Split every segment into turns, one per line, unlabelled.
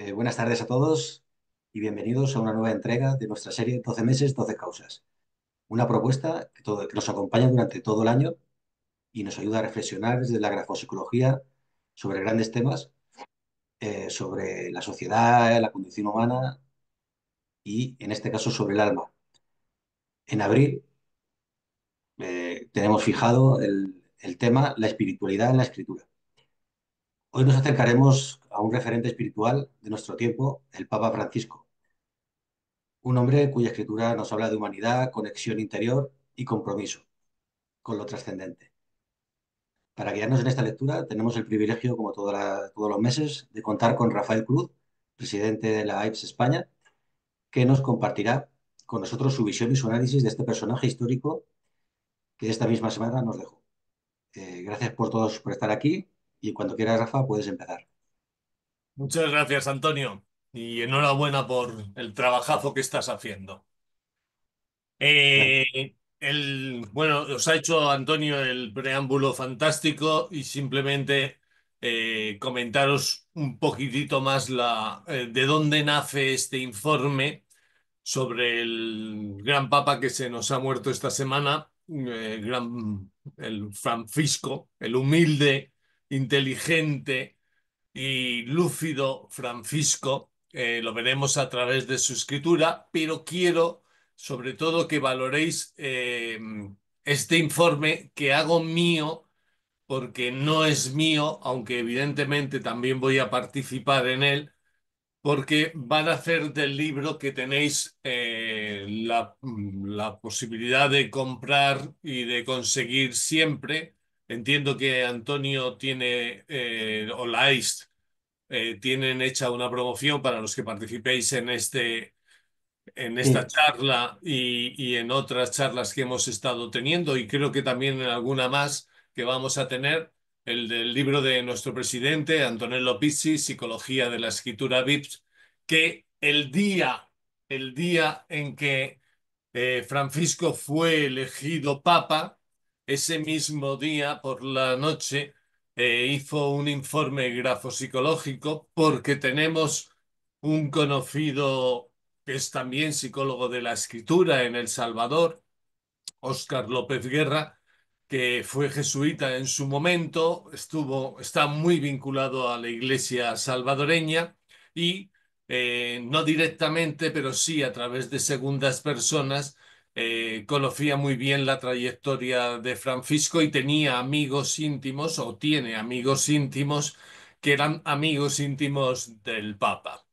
Buenas tardes a todos y bienvenidos a una nueva entrega de nuestra serie 12 meses, 12 causas. Una propuesta que nos acompaña durante todo el año y nos ayuda a reflexionar desde la grafopsicología sobre grandes temas, sobre la sociedad, la condición humana y, en este caso, sobre el alma. En abril tenemos fijado el tema la espiritualidad en la escritura. Hoy nos acercaremos a un referente espiritual de nuestro tiempo, el Papa Francisco. Un hombre cuya escritura nos habla de humanidad, conexión interior y compromiso con lo trascendente. Para guiarnos en esta lectura tenemos el privilegio, como todos los meses, de contar con Rafael Cruz, presidente de la AIPS España, que nos compartirá con nosotros su visión y su análisis de este personaje histórico que esta misma semana nos dejó. Gracias por todos por estar aquí y cuando quieras, Rafa, puedes empezar.
Muchas gracias, Antonio, y enhorabuena por el trabajazo que estás haciendo.
Gracias.
Bueno, os ha hecho Antonio el preámbulo fantástico y simplemente comentaros un poquitito más de dónde nace este informe sobre el gran papa que se nos ha muerto esta semana, el Francisco, el humilde, inteligente y lúcido Francisco. Lo veremos a través de su escritura, pero quiero sobre todo que valoréis este informe que hago mío, porque no es mío, aunque evidentemente también voy a participar en él, porque van a hacer del libro que tenéis la posibilidad de comprar y de conseguir siempre. Entiendo que Antonio tiene, o la tienen hecha una promoción para los que participéis en esta
Sí,
charla y en otras charlas que hemos estado teniendo, y creo que también en alguna más que vamos a tener, el del libro de nuestro presidente, Antonello Pizzi, Psicología de la Escritura VIPS, que el día en que Francisco fue elegido papa, ese mismo día por la noche hizo un informe grafopsicológico, porque tenemos un conocido que es también psicólogo de la escritura en El Salvador, Óscar López Guerra, que fue jesuita en su momento, está muy vinculado a la iglesia salvadoreña y no directamente, pero sí a través de segundas personas, conocía muy bien la trayectoria de Francisco y tenía amigos íntimos, o tiene amigos íntimos, que eran amigos íntimos del Papa.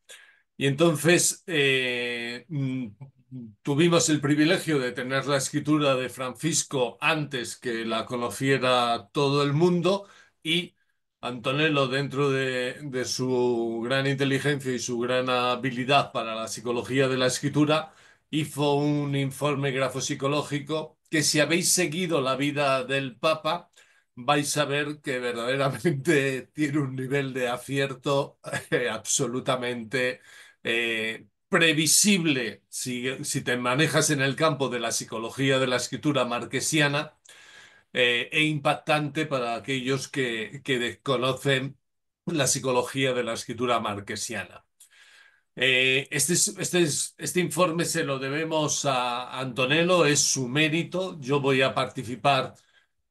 Y entonces tuvimos el privilegio de tener la escritura de Francisco antes que la conociera todo el mundo, y Antonello, dentro de su gran inteligencia y su gran habilidad para la psicología de la escritura, hizo un informe grafopsicológico que, si habéis seguido la vida del Papa, vais a ver que verdaderamente tiene un nivel de acierto absolutamente previsible si te manejas en el campo de la psicología de la escritura marquesiana, e impactante para aquellos que desconocen la psicología de la escritura marquesiana. Este informe se lo debemos a Antonello, es su mérito. Yo voy a participar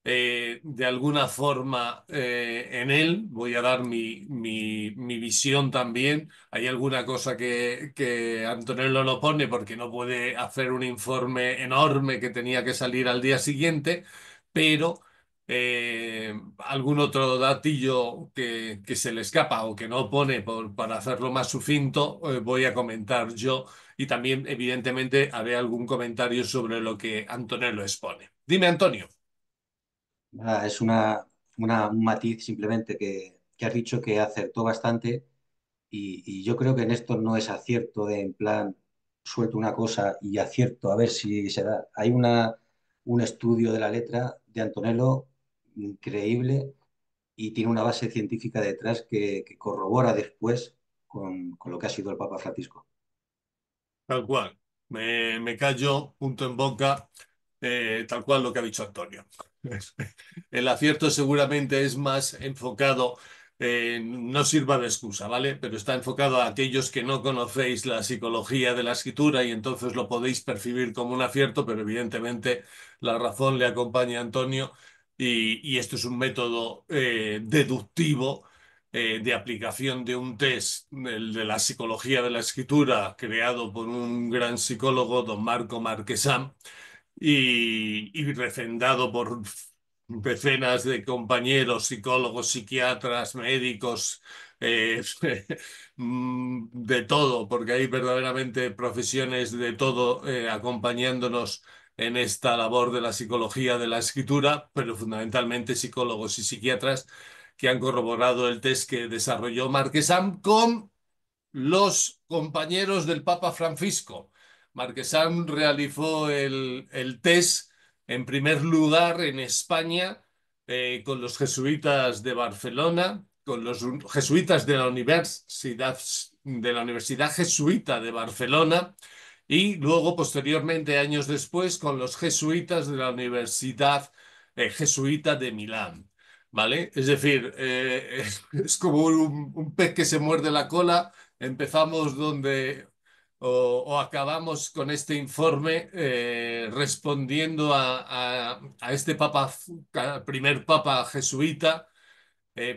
de alguna forma en él, voy a dar mi visión también. Hay alguna cosa que Antonello no pone porque no puede hacer un informe enorme que tenía que salir al día siguiente, pero algún otro datillo que se le escapa o que no pone para hacerlo más sucinto, voy a comentar yo, y también evidentemente haré algún comentario sobre lo que Antonello expone. Dime, Antonio.
nada, es un matiz simplemente que has dicho que acertó bastante. Y yo creo que en esto no es acierto de en plan, suelto una cosa y acierto a ver si se da. Hay un estudio de la letra de Antonello increíble y tiene una base científica detrás que corrobora después con lo que ha sido el Papa Francisco.
Tal cual. Me callo, punto en boca, tal cual lo que ha dicho Antonio. El acierto seguramente es más enfocado. no sirva de excusa, ¿vale? Pero está enfocado a aquellos que no conocéis la psicología de la escritura y entonces lo podéis percibir como un acierto, pero evidentemente la razón le acompaña a Antonio y esto es un método deductivo de aplicación de un test, el de la psicología de la escritura, creado por un gran psicólogo, don Marco Marquesán, y refrendado por decenas de compañeros, psicólogos, psiquiatras, médicos, eh, de todo, porque hay verdaderamente profesiones de todo acompañándonos en esta labor de la psicología de la escritura, pero fundamentalmente psicólogos y psiquiatras que han corroborado el test que desarrolló Marquesán con los compañeros del Papa Francisco. Marquesán realizó el test en primer lugar en España con los jesuitas de Barcelona, con los jesuitas de la Universidad Jesuita de Barcelona y luego, posteriormente, años después, con los jesuitas de la Universidad Jesuita de Milán. ¿Vale? Es decir, es como un pez que se muerde la cola. Empezamos donde o acabamos con este informe respondiendo a este primer papa jesuita,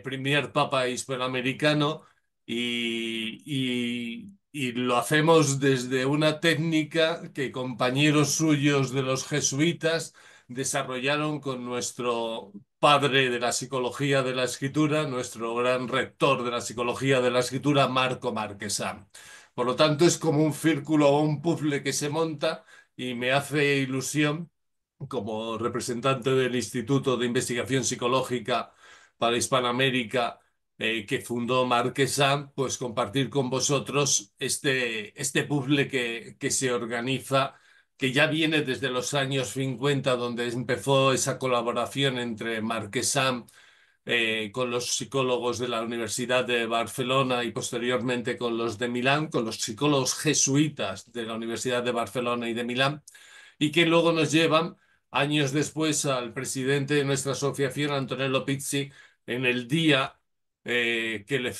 primer papa hispanoamericano, y lo hacemos desde una técnica que compañeros suyos de los jesuitas desarrollaron con nuestro padre de la psicología de la escritura, nuestro gran rector de la psicología de la escritura, Marco Marquesán. Por lo tanto, es como un círculo o un puzzle que se monta y me hace ilusión, como representante del Instituto de Investigación Psicológica para Hispanoamérica, que fundó Marquesán, pues compartir con vosotros este puzzle que se organiza, que ya viene desde los años 50, donde empezó esa colaboración entre Marquesán con los psicólogos de la Universidad de Barcelona y posteriormente con los de Milán, con los psicólogos jesuitas de la Universidad de Barcelona y de Milán, y que luego nos llevan años después al presidente de nuestra asociación, Antonello Pizzi, en el día que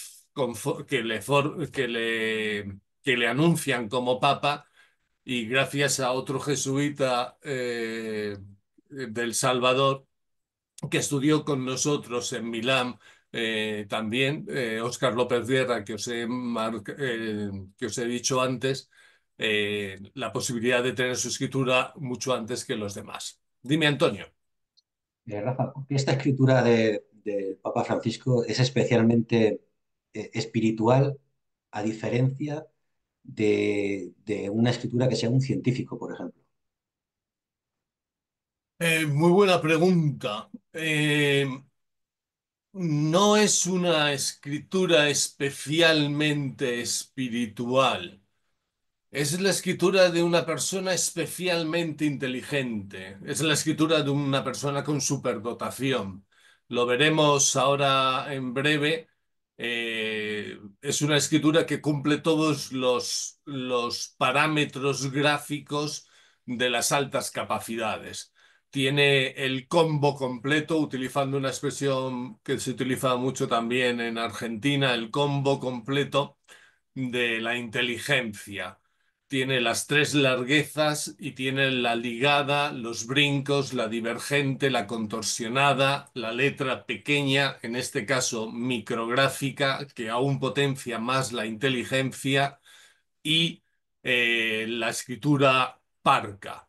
le anuncian como papa, y gracias a otro jesuita del Salvador que estudió con nosotros en Milán, también, Óscar López Guerra, que os he dicho antes, la posibilidad de tener su escritura mucho antes que los demás. Dime, Antonio.
Rafa, ¿por qué esta escritura del Papa Francisco es especialmente espiritual a diferencia de una escritura que sea un científico, por ejemplo?
Muy buena pregunta. No es una escritura especialmente espiritual. Es la escritura de una persona especialmente inteligente. Es la escritura de una persona con superdotación. Lo veremos ahora en breve. Es una escritura que cumple todos los parámetros gráficos de las altas capacidades. Tiene el combo completo, utilizando una expresión que se utiliza mucho también en Argentina, el combo completo de la inteligencia. Tiene las tres larguezas y tiene la ligada, los brincos, la divergente, la contorsionada, la letra pequeña, en este caso micrográfica, que aún potencia más la inteligencia, y la escritura parca.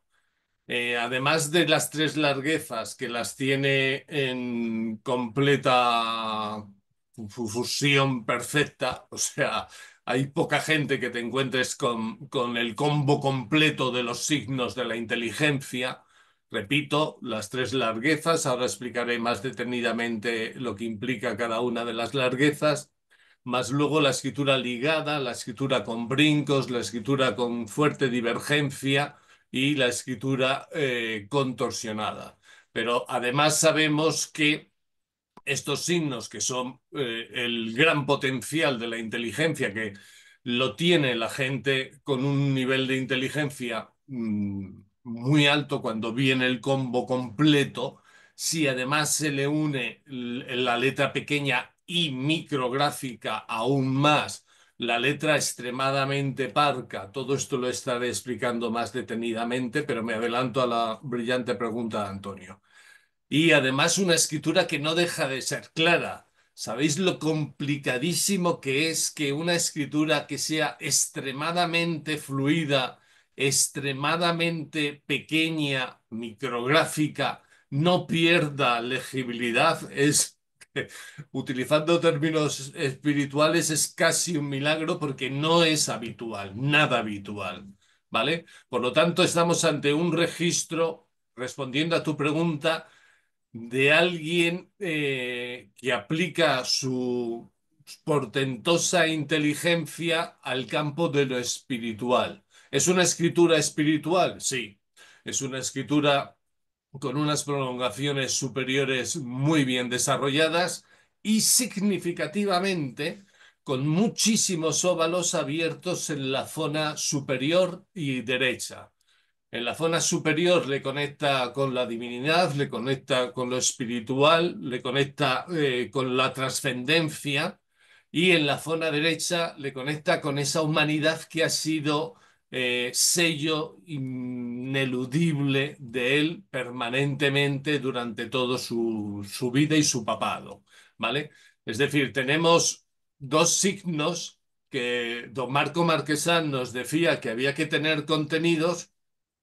Además de las tres larguezas que las tiene en completa fusión perfecta, o sea, hay poca gente que te encuentres con el combo completo de los signos de la inteligencia. Repito, las tres larguezas, ahora explicaré más detenidamente lo que implica cada una de las larguezas, más luego la escritura ligada, la escritura con brincos, la escritura con fuerte divergencia y la escritura contorsionada. Pero además sabemos que estos signos, que son el gran potencial de la inteligencia, que lo tiene la gente con un nivel de inteligencia muy alto cuando viene el combo completo, si además se le une la letra pequeña y micrográfica aún más, la letra extremadamente parca. Todo esto lo estaré explicando más detenidamente, pero me adelanto a la brillante pregunta de Antonio. Y además una escritura que no deja de ser clara. ¿Sabéis lo complicadísimo que es que una escritura que sea extremadamente fluida, extremadamente pequeña, micrográfica, no pierda legibilidad? Utilizando términos espirituales, es casi un milagro porque no es habitual, nada habitual, ¿vale? Por lo tanto, estamos ante un registro, respondiendo a tu pregunta, de alguien que aplica su portentosa inteligencia al campo de lo espiritual. ¿Es una escritura espiritual? Sí. Es una escritura con unas prolongaciones superiores muy bien desarrolladas y significativamente con muchísimos óvalos abiertos en la zona superior y derecha. En la zona superior le conecta con la divinidad, le conecta con lo espiritual, le conecta con la trascendencia, y en la zona derecha le conecta con esa humanidad que ha sido sello ineludible de él permanentemente durante toda su vida y su papado, ¿vale? Es decir, tenemos dos signos que don Marco Marquesán nos decía que había que tener contenidos.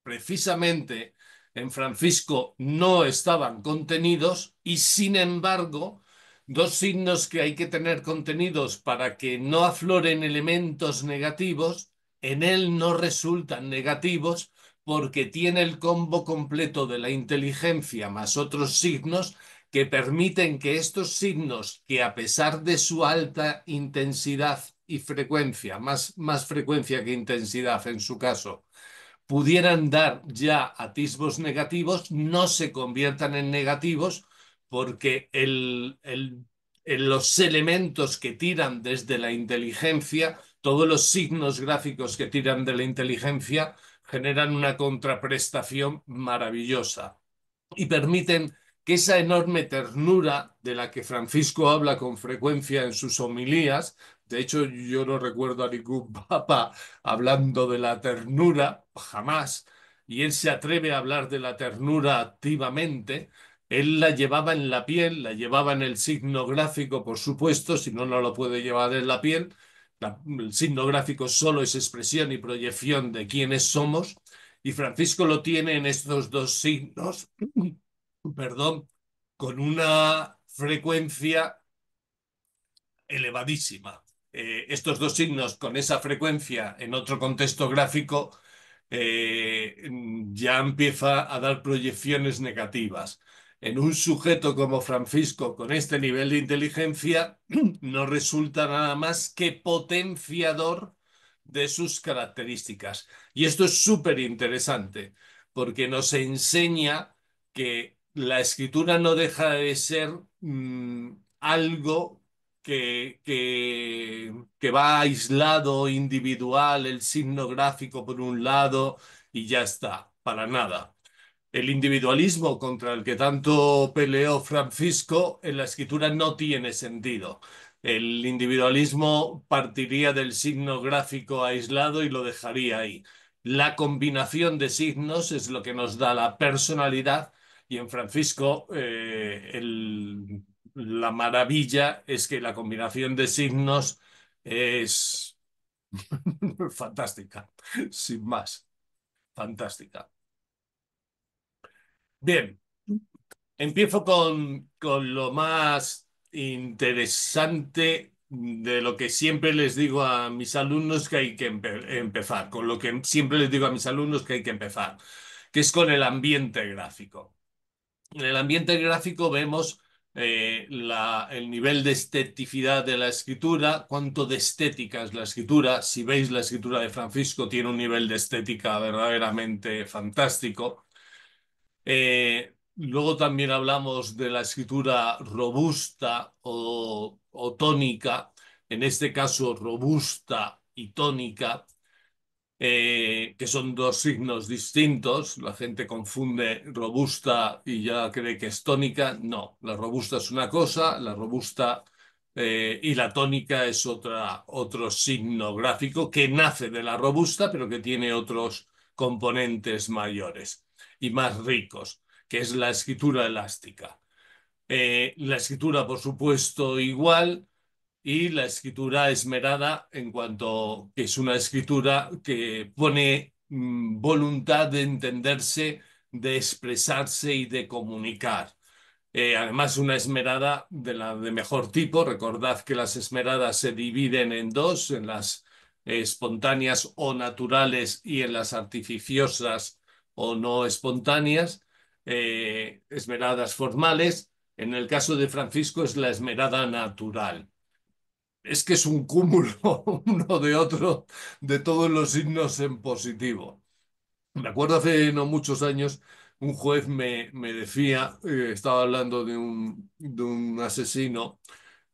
Precisamente en Francisco no estaban contenidos, y sin embargo, dos signos que hay que tener contenidos para que no afloren elementos negativos, en él no resultan negativos porque tiene el combo completo de la inteligencia más otros signos que permiten que estos signos, que a pesar de su alta intensidad y frecuencia, más frecuencia que intensidad en su caso, pudieran dar ya atisbos negativos, no se conviertan en negativos porque los elementos que tiran desde la inteligencia, todos los signos gráficos que tiran de la inteligencia, generan una contraprestación maravillosa y permiten que esa enorme ternura de la que Francisco habla con frecuencia en sus homilías. De hecho, yo no recuerdo a ningún papa hablando de la ternura, jamás, y él se atreve a hablar de la ternura activamente. Él la llevaba en la piel, la llevaba en el signo gráfico, por supuesto, si no, no lo puede llevar en la piel. El signo gráfico solo es expresión y proyección de quiénes somos, y Francisco lo tiene en estos dos signos, perdón, con una frecuencia elevadísima. Estos dos signos con esa frecuencia en otro contexto gráfico ya empieza a dar proyecciones negativas. En un sujeto como Francisco, con este nivel de inteligencia, no resulta nada más que potenciador de sus características. Y esto es súper interesante, porque nos enseña que la escritura no deja de ser algo que va aislado, individual, el signo gráfico por un lado y ya está, para nada. El individualismo contra el que tanto peleó Francisco en la escritura no tiene sentido. El individualismo partiría del signo gráfico aislado y lo dejaría ahí. La combinación de signos es lo que nos da la personalidad, y en Francisco la maravilla es que la combinación de signos es fantástica, sin más, fantástica. Bien, empiezo con lo más interesante de lo que siempre les digo a mis alumnos que hay que empezar, con lo que siempre les digo a mis alumnos que hay que empezar, que es con el ambiente gráfico. En el ambiente gráfico vemos el nivel de esteticidad de la escritura, cuánto de estética es la escritura. Si veis la escritura de Francisco, tiene un nivel de estética verdaderamente fantástico. Luego también hablamos de la escritura robusta o tónica, en este caso robusta y tónica, que son dos signos distintos. La gente confunde robusta y ya cree que es tónica. No, la robusta es una cosa, la robusta y la tónica es otro signo gráfico que nace de la robusta, pero que tiene otros componentes mayores y más ricos, que es la escritura elástica. La escritura, por supuesto, igual, y la escritura esmerada en cuanto que es una escritura que pone voluntad de entenderse, de expresarse y de comunicar. Además, una esmerada de la de mejor tipo. Recordad que las esmeradas se dividen en dos, en las espontáneas o naturales y en las artificiosas o no espontáneas, esmeradas formales. En el caso de Francisco es la esmerada natural. Es que es un cúmulo uno de otro de todos los signos en positivo. Me acuerdo hace no muchos años, un juez me decía, estaba hablando de un asesino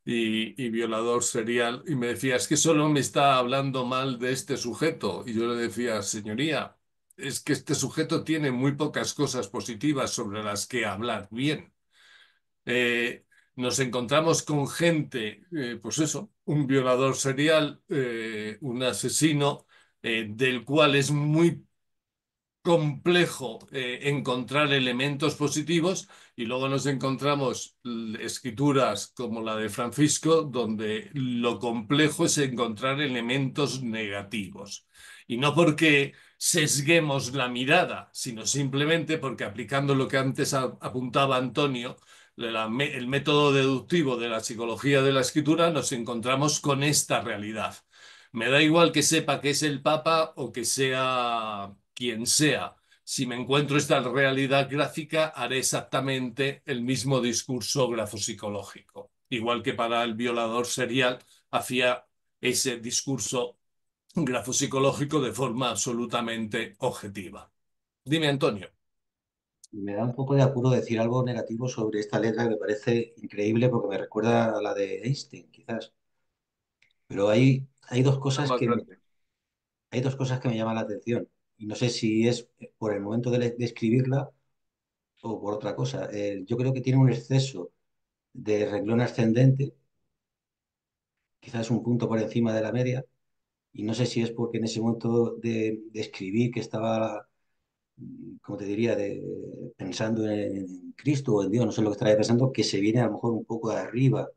y violador serial, y me decía, es que solo me está hablando mal de este sujeto. Y yo le decía, señoría, es que este sujeto tiene muy pocas cosas positivas sobre las que hablar bien. eh, Nos encontramos con gente, pues eso, un violador serial, un asesino, del cual es muy complejo encontrar elementos positivos, y luego nos encontramos escrituras como la de Francisco, donde lo complejo es encontrar elementos negativos. Y no porque sesguemos la mirada, sino simplemente porque aplicando lo que antes apuntaba Antonio, el método deductivo de la psicología de la escritura, nos encontramos con esta realidad. Me da igual que sepa que es el Papa o que sea quien sea. Si me encuentro esta realidad gráfica, haré exactamente el mismo discurso grafopsicológico. Igual que para el violador serial hacía ese discurso grafopsicológico de forma absolutamente objetiva. Dime, Antonio.
Me da un poco de apuro decir algo negativo sobre esta letra que me parece increíble porque me recuerda a la de Einstein, quizás. Pero hay dos cosas
Más grande.
hay dos cosas que me llaman la atención. Y no sé si es por el momento de escribirla o por otra cosa. Yo creo que tiene un exceso de renglón ascendente, quizás un punto por encima de la media. Y no sé si es porque en ese momento de escribir que estaba, como te diría, pensando en Cristo o en Dios, no sé lo que estaba pensando, que se viene a lo mejor un poco de arriba.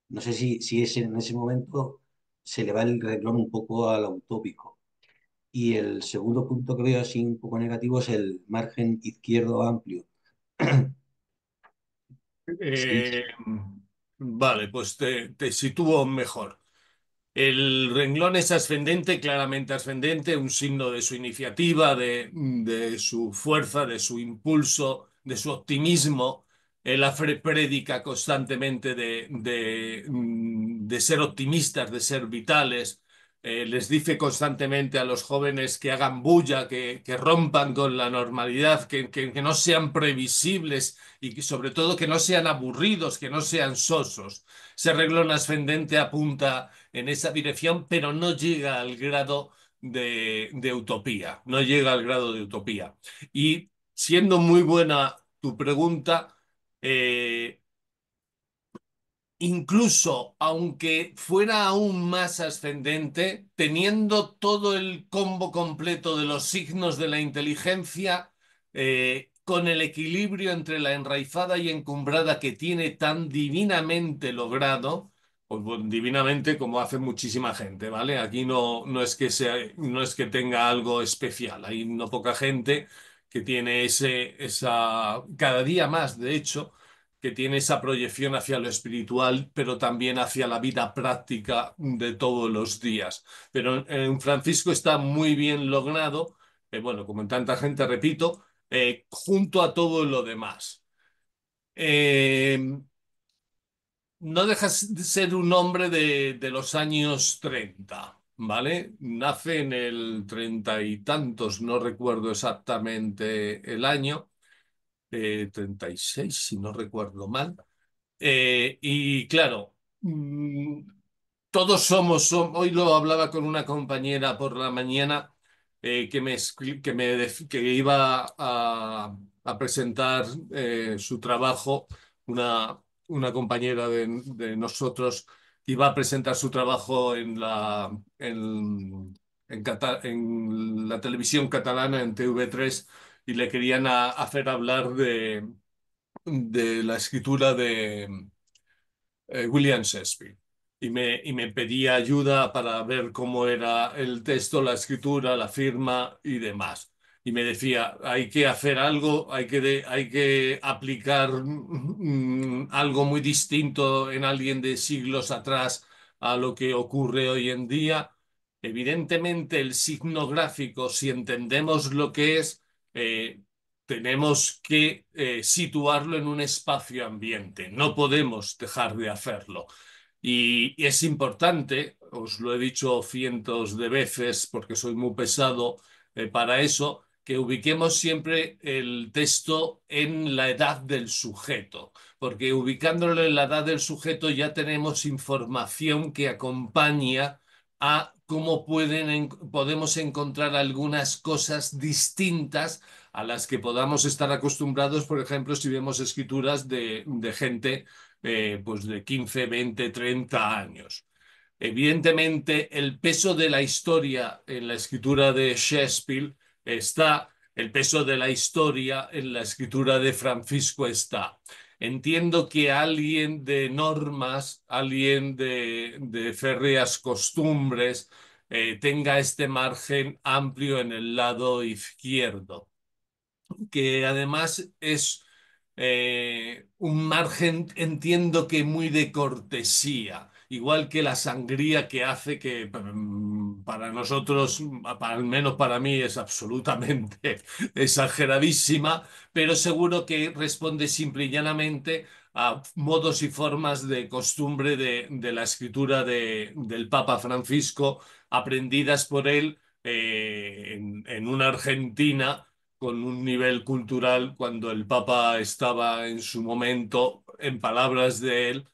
No sé si en ese momento se le va el renglón un poco a lo utópico. Y el segundo punto que veo así un poco negativo es el margen izquierdo amplio. Sí,
Eh, vale, pues te sitúo mejor. El renglón es ascendente, claramente ascendente, un signo de su iniciativa, de su fuerza, de su impulso, de su optimismo. Él predica constantemente de ser optimistas, de ser vitales. Les dice constantemente a los jóvenes que hagan bulla, que rompan con la normalidad, que no sean previsibles y que sobre todo que no sean aburridos, que no sean sosos. Ese renglón ascendente apunta en esa dirección, pero no llega al grado de utopía, no llega al grado de utopía. Y siendo muy buena tu pregunta, eh, incluso aunque fuera aún más ascendente, teniendo todo el combo completo de los signos de la inteligencia, con el equilibrio entre la enraizada y encumbrada que tiene tan divinamente logrado, pues bueno, divinamente como hace muchísima gente, ¿vale? Aquí no es que no es que tenga algo especial, hay no poca gente que tiene cada día más, de hecho, que tiene esa proyección hacia lo espiritual, pero también hacia la vida práctica de todos los días. Pero en Francisco está muy bien logrado, bueno, como en tanta gente, repito, junto a todo lo demás. Eh, no dejas de ser un hombre de los años 30, ¿vale? Nace en el 30 y tantos, no recuerdo exactamente el año, 36, si no recuerdo mal. Y claro, todos hoy lo hablaba con una compañera por la mañana, que iba a presentar su trabajo, una, una compañera de nosotros que iba a presentar su trabajo en la televisión catalana, en TV3, y le querían hacer hablar de la escritura de William Shakespeare. Y me pedía ayuda para ver cómo era el texto, la escritura, la firma y demás. Y me decía, hay que hacer algo, hay que aplicar algo muy distinto en alguien de siglos atrás a lo que ocurre hoy en día. Evidentemente, el signo gráfico, si entendemos lo que es, eh, tenemos que situarlo en un espacio ambiente. No podemos dejar de hacerlo. Y es importante, os lo he dicho cientos de veces porque soy muy pesado para eso, que ubiquemos siempre el texto en la edad del sujeto, porque ubicándolo en la edad del sujeto ya tenemos información que acompaña a cómo podemos encontrar algunas cosas distintas a las que podamos estar acostumbrados, por ejemplo, si vemos escrituras de gente pues de 15, 20, 30 años. Evidentemente, el peso de la historia en la escritura de Shakespeare está, el peso de la historia en la escritura de Francisco está. Entiendo que alguien de normas, alguien de férreas costumbres, tenga este margen amplio en el lado izquierdo, que además es un margen, entiendo que muy de cortesía, igual que la sangría que hace que para nosotros, al menos para mí, es absolutamente exageradísima, pero seguro que responde simple y llanamente a modos y formas de costumbre de la escritura del Papa Francisco, aprendidas por él en una Argentina con un nivel cultural cuando el Papa estaba en su momento, en palabras de él,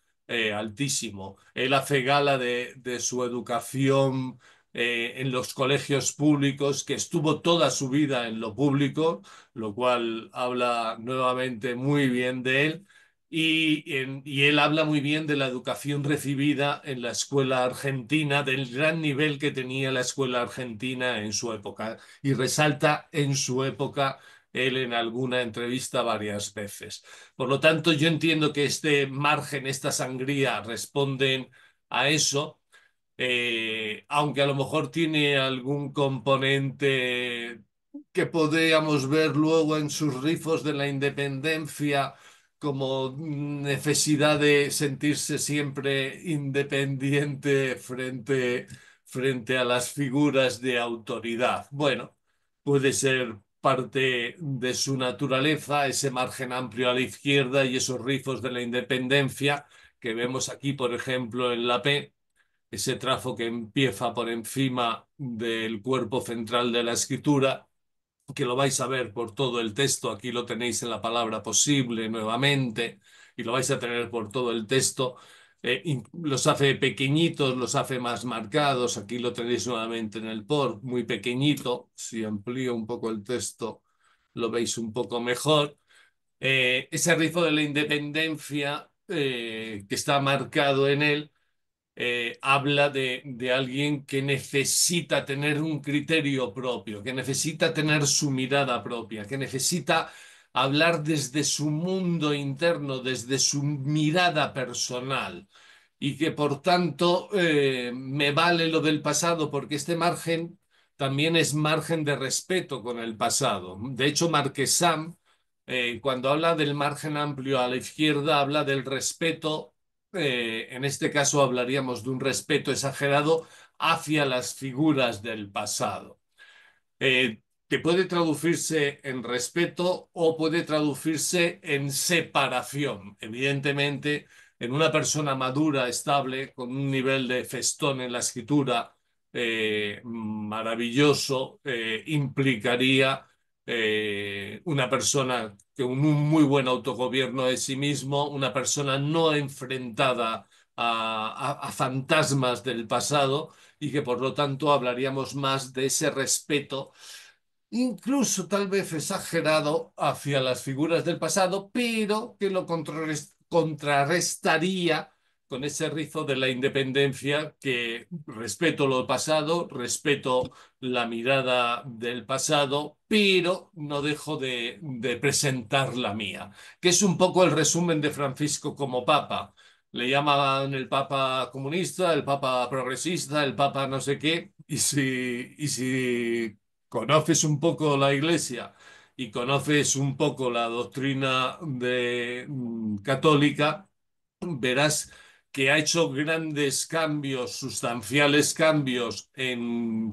altísimo. Él hace gala de su educación en los colegios públicos, que estuvo toda su vida en lo público, lo cual habla nuevamente muy bien de él. Y él habla muy bien de la educación recibida en la escuela argentina, del gran nivel que tenía la escuela argentina en su época y resalta en su época él en alguna entrevista varias veces. Por lo tanto, yo entiendo que este margen, esta sangría responden a eso, aunque a lo mejor tiene algún componente que podríamos ver luego en sus rifos de la independencia como necesidad de sentirse siempre independiente frente a las figuras de autoridad. Bueno, puede ser parte de su naturaleza, ese margen amplio a la izquierda y esos rifos de la independencia que vemos aquí, por ejemplo, en la P, ese trazo que empieza por encima del cuerpo central de la escritura, que lo vais a ver por todo el texto. Aquí lo tenéis en la palabra posible nuevamente y lo vais a tener por todo el texto. Los hace pequeñitos, los hace más marcados. Aquí lo tenéis nuevamente en el por, muy pequeñito. Si amplío un poco el texto, lo veis un poco mejor. Ese rizo de la independencia que está marcado en él habla de alguien que necesita tener un criterio propio, que necesita tener su mirada propia, que necesita hablar desde su mundo interno, desde su mirada personal. Y que por tanto me vale lo del pasado, porque este margen también es margen de respeto con el pasado. De hecho, Marquesán, cuando habla del margen amplio a la izquierda, habla del respeto, en este caso hablaríamos de un respeto exagerado hacia las figuras del pasado, que puede traducirse en respeto o puede traducirse en separación. Evidentemente, en una persona madura, estable, con un nivel de festón en la escritura maravilloso, implicaría una persona con un muy buen autogobierno de sí mismo, una persona no enfrentada a fantasmas del pasado y que por lo tanto hablaríamos más de ese respeto, incluso tal vez exagerado hacia las figuras del pasado, pero que lo contrarrestaría con ese rizo de la independencia que respeto lo pasado, respeto la mirada del pasado, pero no dejo de presentar la mía, que es un poco el resumen de Francisco como papa. Le llamaban el papa comunista, el papa progresista, el papa no sé qué, y si conoces un poco la iglesia y conoces un poco la doctrina católica, verás que ha hecho grandes cambios, sustanciales cambios en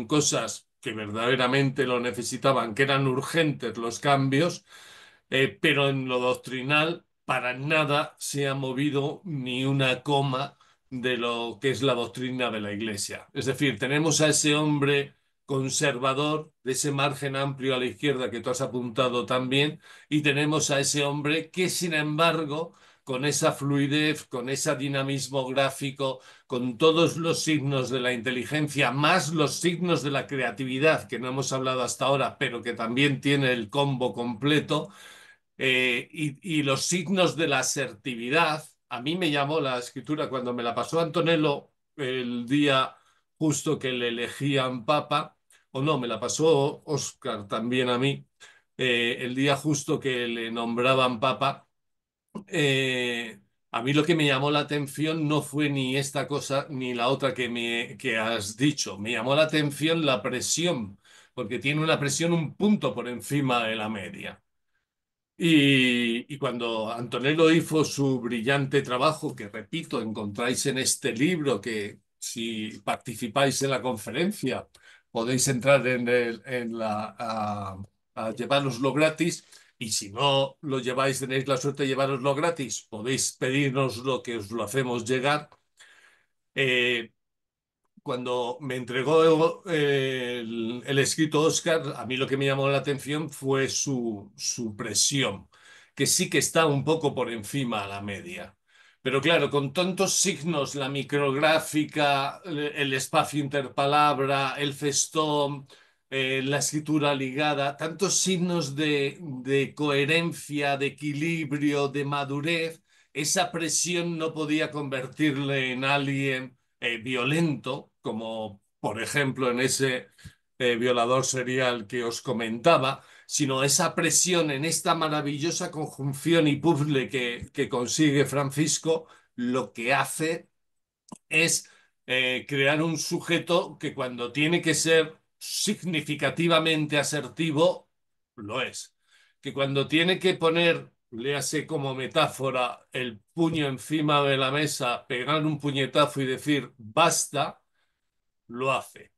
cosas que verdaderamente lo necesitaban, que eran urgentes los cambios, pero en lo doctrinal para nada se ha movido ni una coma de lo que es la doctrina de la Iglesia. Es decir, tenemos a ese hombre conservador, de ese margen amplio a la izquierda que tú has apuntado también, y tenemos a ese hombre que, sin embargo, con esa fluidez, con ese dinamismo gráfico, con todos los signos de la inteligencia, más los signos de la creatividad, que no hemos hablado hasta ahora, pero que también tiene el combo completo, y los signos de la asertividad. A mí me llamó la escritura cuando me la pasó Antonello el día justo que le elegían papa, o no, me la pasó Oscar también a mí, el día justo que le nombraban papa. A mí lo que me llamó la atención no fue ni esta cosa ni la otra que has dicho. Me llamó la atención la presión, porque tiene una presión un punto por encima de la media. Y cuando Antonello hizo su brillante trabajo, que repito, encontráis en este libro, que si participáis en la conferencia podéis entrar a llevároslo gratis, y si no lo lleváis, tenéis la suerte de llevároslo gratis, podéis pedirnos lo que os lo hacemos llegar. Eh, Cuando me entregó el escrito Oscar, a mí lo que me llamó la atención fue su presión, que sí que está un poco por encima a la media. Pero claro, con tantos signos, la micrográfica, el espacio interpalabra, el festón, la escritura ligada, tantos signos de coherencia, de equilibrio, de madurez, esa presión no podía convertirle en alguien violento, como por ejemplo en ese violador serial que os comentaba, sino esa presión en esta maravillosa conjunción y puzzle que consigue Francisco, lo que hace es crear un sujeto que cuando tiene que ser significativamente asertivo, lo es. Que cuando tiene que poner, léase como metáfora, el puño encima de la mesa, pegar un puñetazo y decir basta, lo hace.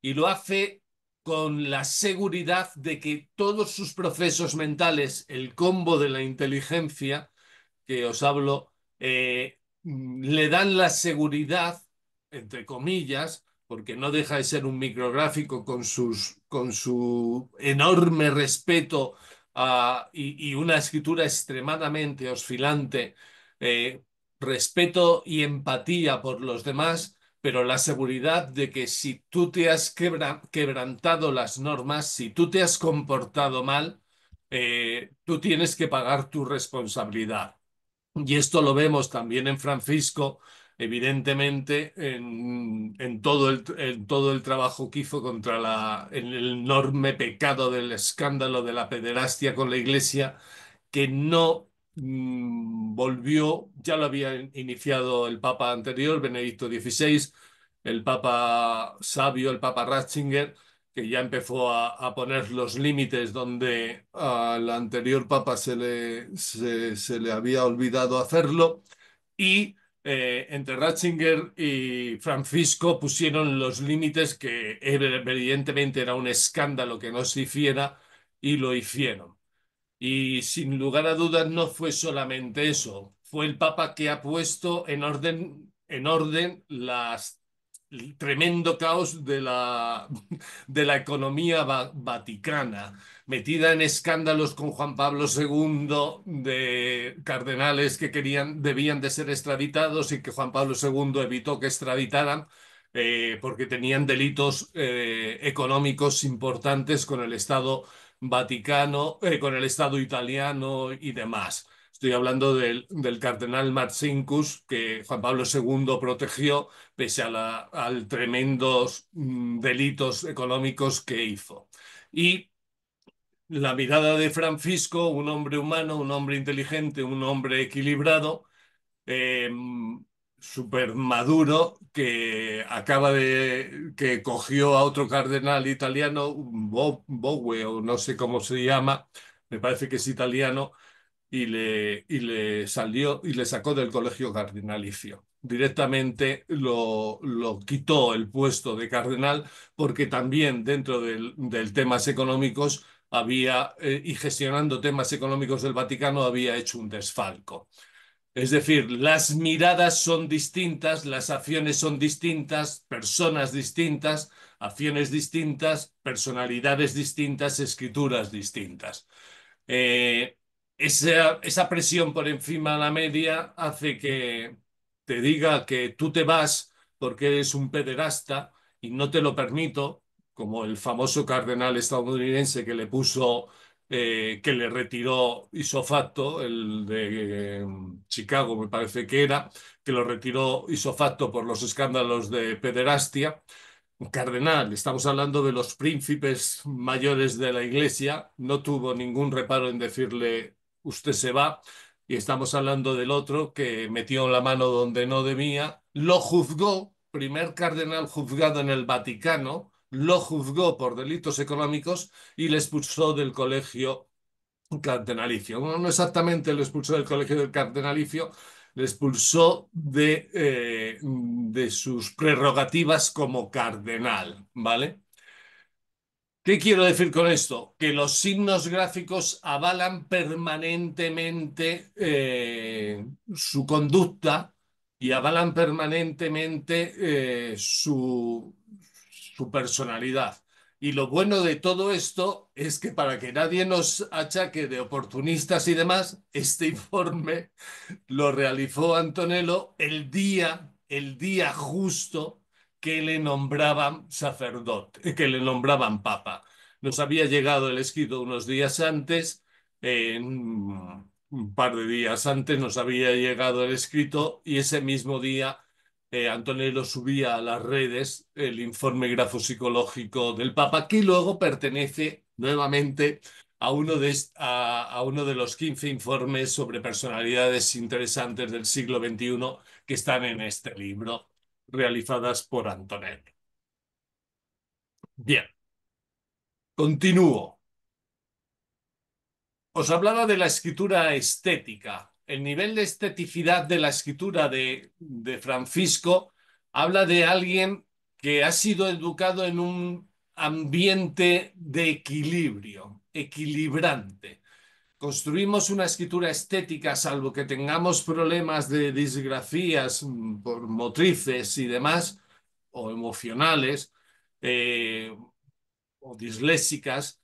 Y lo hace con la seguridad de que todos sus procesos mentales, el combo de la inteligencia, que os hablo, le dan la seguridad, entre comillas, porque no deja de ser un micrográfico con su enorme respeto y una escritura extremadamente oscilante, eh, respeto y empatía por los demás, pero la seguridad de que si tú te has quebrantado las normas, si tú te has comportado mal, tú tienes que pagar tu responsabilidad. Y esto lo vemos también en Francisco, evidentemente, en todo el trabajo que hizo contra el enorme pecado del escándalo de la pederastia con la Iglesia, que no volvió, ya lo había iniciado el Papa anterior, Benedicto XVI, el Papa Sabio, el Papa Ratzinger, que ya empezó a poner los límites donde al anterior Papa se le había olvidado hacerlo, y entre Ratzinger y Francisco pusieron los límites que evidentemente era un escándalo que no se hiciera, y lo hicieron. Y sin lugar a dudas no fue solamente eso, fue el Papa que ha puesto en orden el tremendo caos de la economía vaticana, metida en escándalos con Juan Pablo II, de cardenales que debían de ser extraditados y que Juan Pablo II evitó que extraditaran. Porque tenían delitos económicos importantes con el Estado Vaticano, con el Estado italiano y demás. Estoy hablando del cardenal Marcinkus, que Juan Pablo II protegió pese al tremendos delitos económicos que hizo. Y la mirada de Francisco, un hombre humano, un hombre inteligente, un hombre equilibrado, eh, súper maduro, que cogió a otro cardenal italiano, Bowe, o no sé cómo se llama, me parece que es italiano, y le salió y le sacó del colegio cardinalicio. Directamente lo quitó el puesto de cardenal porque también dentro del temas económicos y gestionando temas económicos del Vaticano había hecho un desfalco. Es decir, las miradas son distintas, las acciones son distintas, personas distintas, acciones distintas, personalidades distintas, escrituras distintas. Eh, esa presión por encima de la media hace que te diga que tú te vas porque eres un pederasta y no te lo permito, como el famoso cardenal estadounidense que le retiró isofacto, el de Chicago me parece que era, que lo retiró isofacto por los escándalos de pederastia. Un cardenal, estamos hablando de los príncipes mayores de la iglesia, no tuvo ningún reparo en decirle usted se va, y estamos hablando del otro que metió la mano donde no debía, lo juzgó, primer cardenal juzgado en el Vaticano, lo juzgó por delitos económicos y le expulsó del colegio cardenalicio. Bueno, no exactamente lo expulsó del colegio del cardenalicio, le expulsó de sus prerrogativas como cardenal, ¿vale? ¿Qué quiero decir con esto? Que los signos gráficos avalan permanentemente su conducta y avalan permanentemente su personalidad. Y lo bueno de todo esto es que para que nadie nos achaque de oportunistas y demás, este informe lo realizó Antonello el día justo que le nombraban sacerdote, que le nombraban papa. Nos había llegado el escrito unos días antes, un par de días antes nos había llegado el escrito y ese mismo día Antonello subía a las redes el informe grafopsicológico del Papa, que luego pertenece nuevamente a uno de los 15 informes sobre personalidades interesantes del siglo XXI que están en este libro, realizadas por Antonello. Bien, continúo. Os hablaba de la escritura estética. El nivel de esteticidad de la escritura de Francisco habla de alguien que ha sido educado en un ambiente de equilibrio, equilibrante. Construimos una escritura estética, salvo que tengamos problemas de disgrafías por motrices y demás, o emocionales, eh, o disléxicas.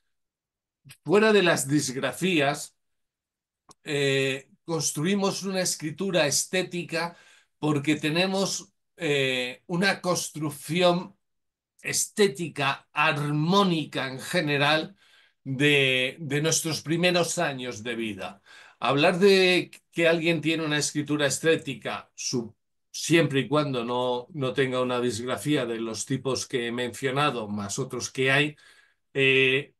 Fuera de las disgrafías, construimos una escritura estética porque tenemos una construcción estética, armónica en general, de nuestros primeros años de vida. Hablar de que alguien tiene una escritura estética, siempre y cuando no tenga una disgrafía de los tipos que he mencionado, más otros que hay, eh,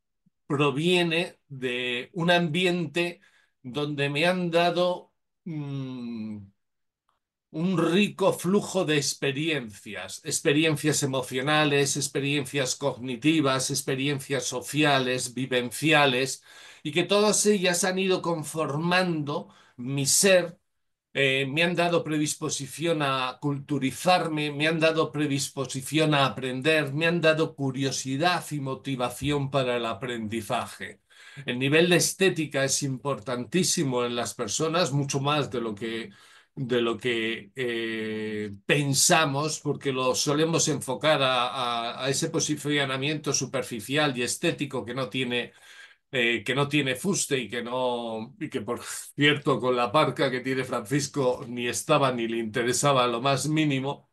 proviene de un ambiente donde me han dado un rico flujo de experiencias, experiencias emocionales, experiencias cognitivas, experiencias sociales, vivenciales, y que todas ellas han ido conformando mi ser, me han dado predisposición a culturizarme, me han dado predisposición a aprender, me han dado curiosidad y motivación para el aprendizaje. El nivel de estética es importantísimo en las personas, mucho más de lo que pensamos, porque lo solemos enfocar a ese posicionamiento superficial y estético que no tiene fuste y que por cierto con la parca que tiene Francisco ni estaba ni le interesaba lo más mínimo.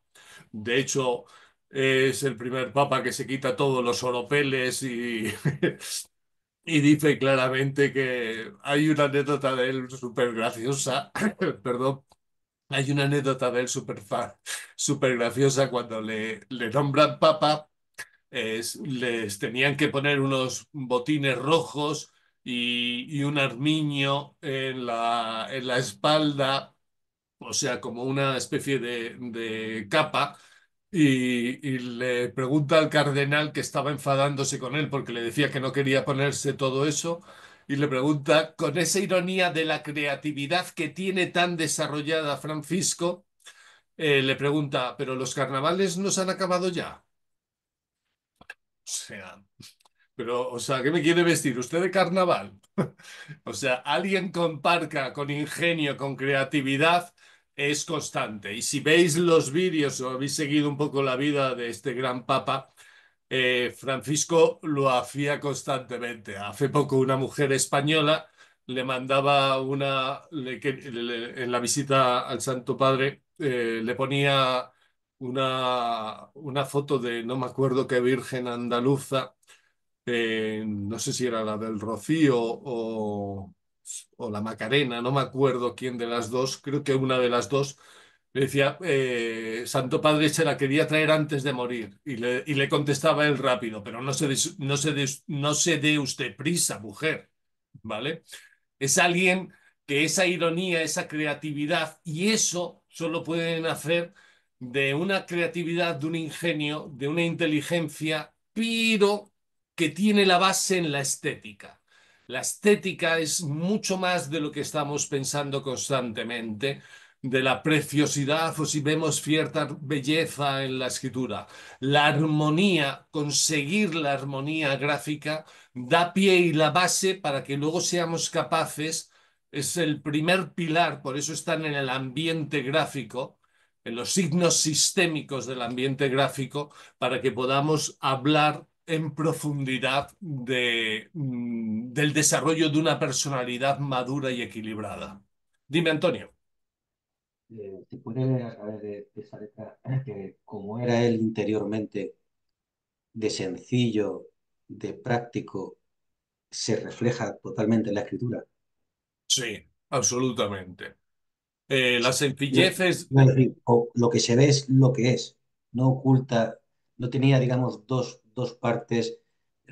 De hecho, es el primer papa que se quita todos los oropeles y dice claramente que hay una anécdota de él súper graciosa, perdón, hay una anécdota de él súper graciosa cuando le nombran papa. Les tenían que poner unos botines rojos y un armiño en la espalda, o sea, como una especie de capa. Y le pregunta al cardenal, que estaba enfadándose con él porque le decía que no quería ponerse todo eso, y le pregunta con esa ironía de la creatividad que tiene tan desarrollada Francisco, le pregunta, ¿pero los carnavales no se han acabado ya? O sea, pero, o sea, ¿qué me quiere vestir? ¿Usted de carnaval? O sea, alguien con parca, con ingenio, con creatividad, es constante. Y si veis los vídeos o habéis seguido un poco la vida de este gran papa, Francisco lo hacía constantemente. Hace poco una mujer española le mandaba en la visita al Santo Padre, le ponía una foto de no me acuerdo qué virgen andaluza, no sé si era la del Rocío o la Macarena, no me acuerdo quién de las dos, creo que una de las dos. Le decía, Santo Padre se la quería traer antes de morir y le contestaba él rápido, pero no se dé usted prisa, mujer, ¿vale? Es alguien que esa ironía, esa creatividad, y eso solo pueden hacer de una creatividad, de un ingenio, de una inteligencia, pero que tiene la base en la estética. La estética es mucho más de lo que estamos pensando constantemente, de la preciosidad o si vemos cierta belleza en la escritura. La armonía, conseguir la armonía gráfica da pie y la base para que luego seamos capaces, es el primer pilar, por eso están en el ambiente gráfico, en los signos sistémicos del ambiente gráfico, para que podamos hablar en profundidad del desarrollo de una personalidad madura y equilibrada. Dime, Antonio.
Se puede saber de esa letra que como era él interiormente de sencillo, de práctico, se refleja totalmente en la escritura.
Sí, absolutamente. La
Quiero
sencillez es.
quiero decir, lo que se ve es lo que es, no oculta, no tenía, digamos, dos partes,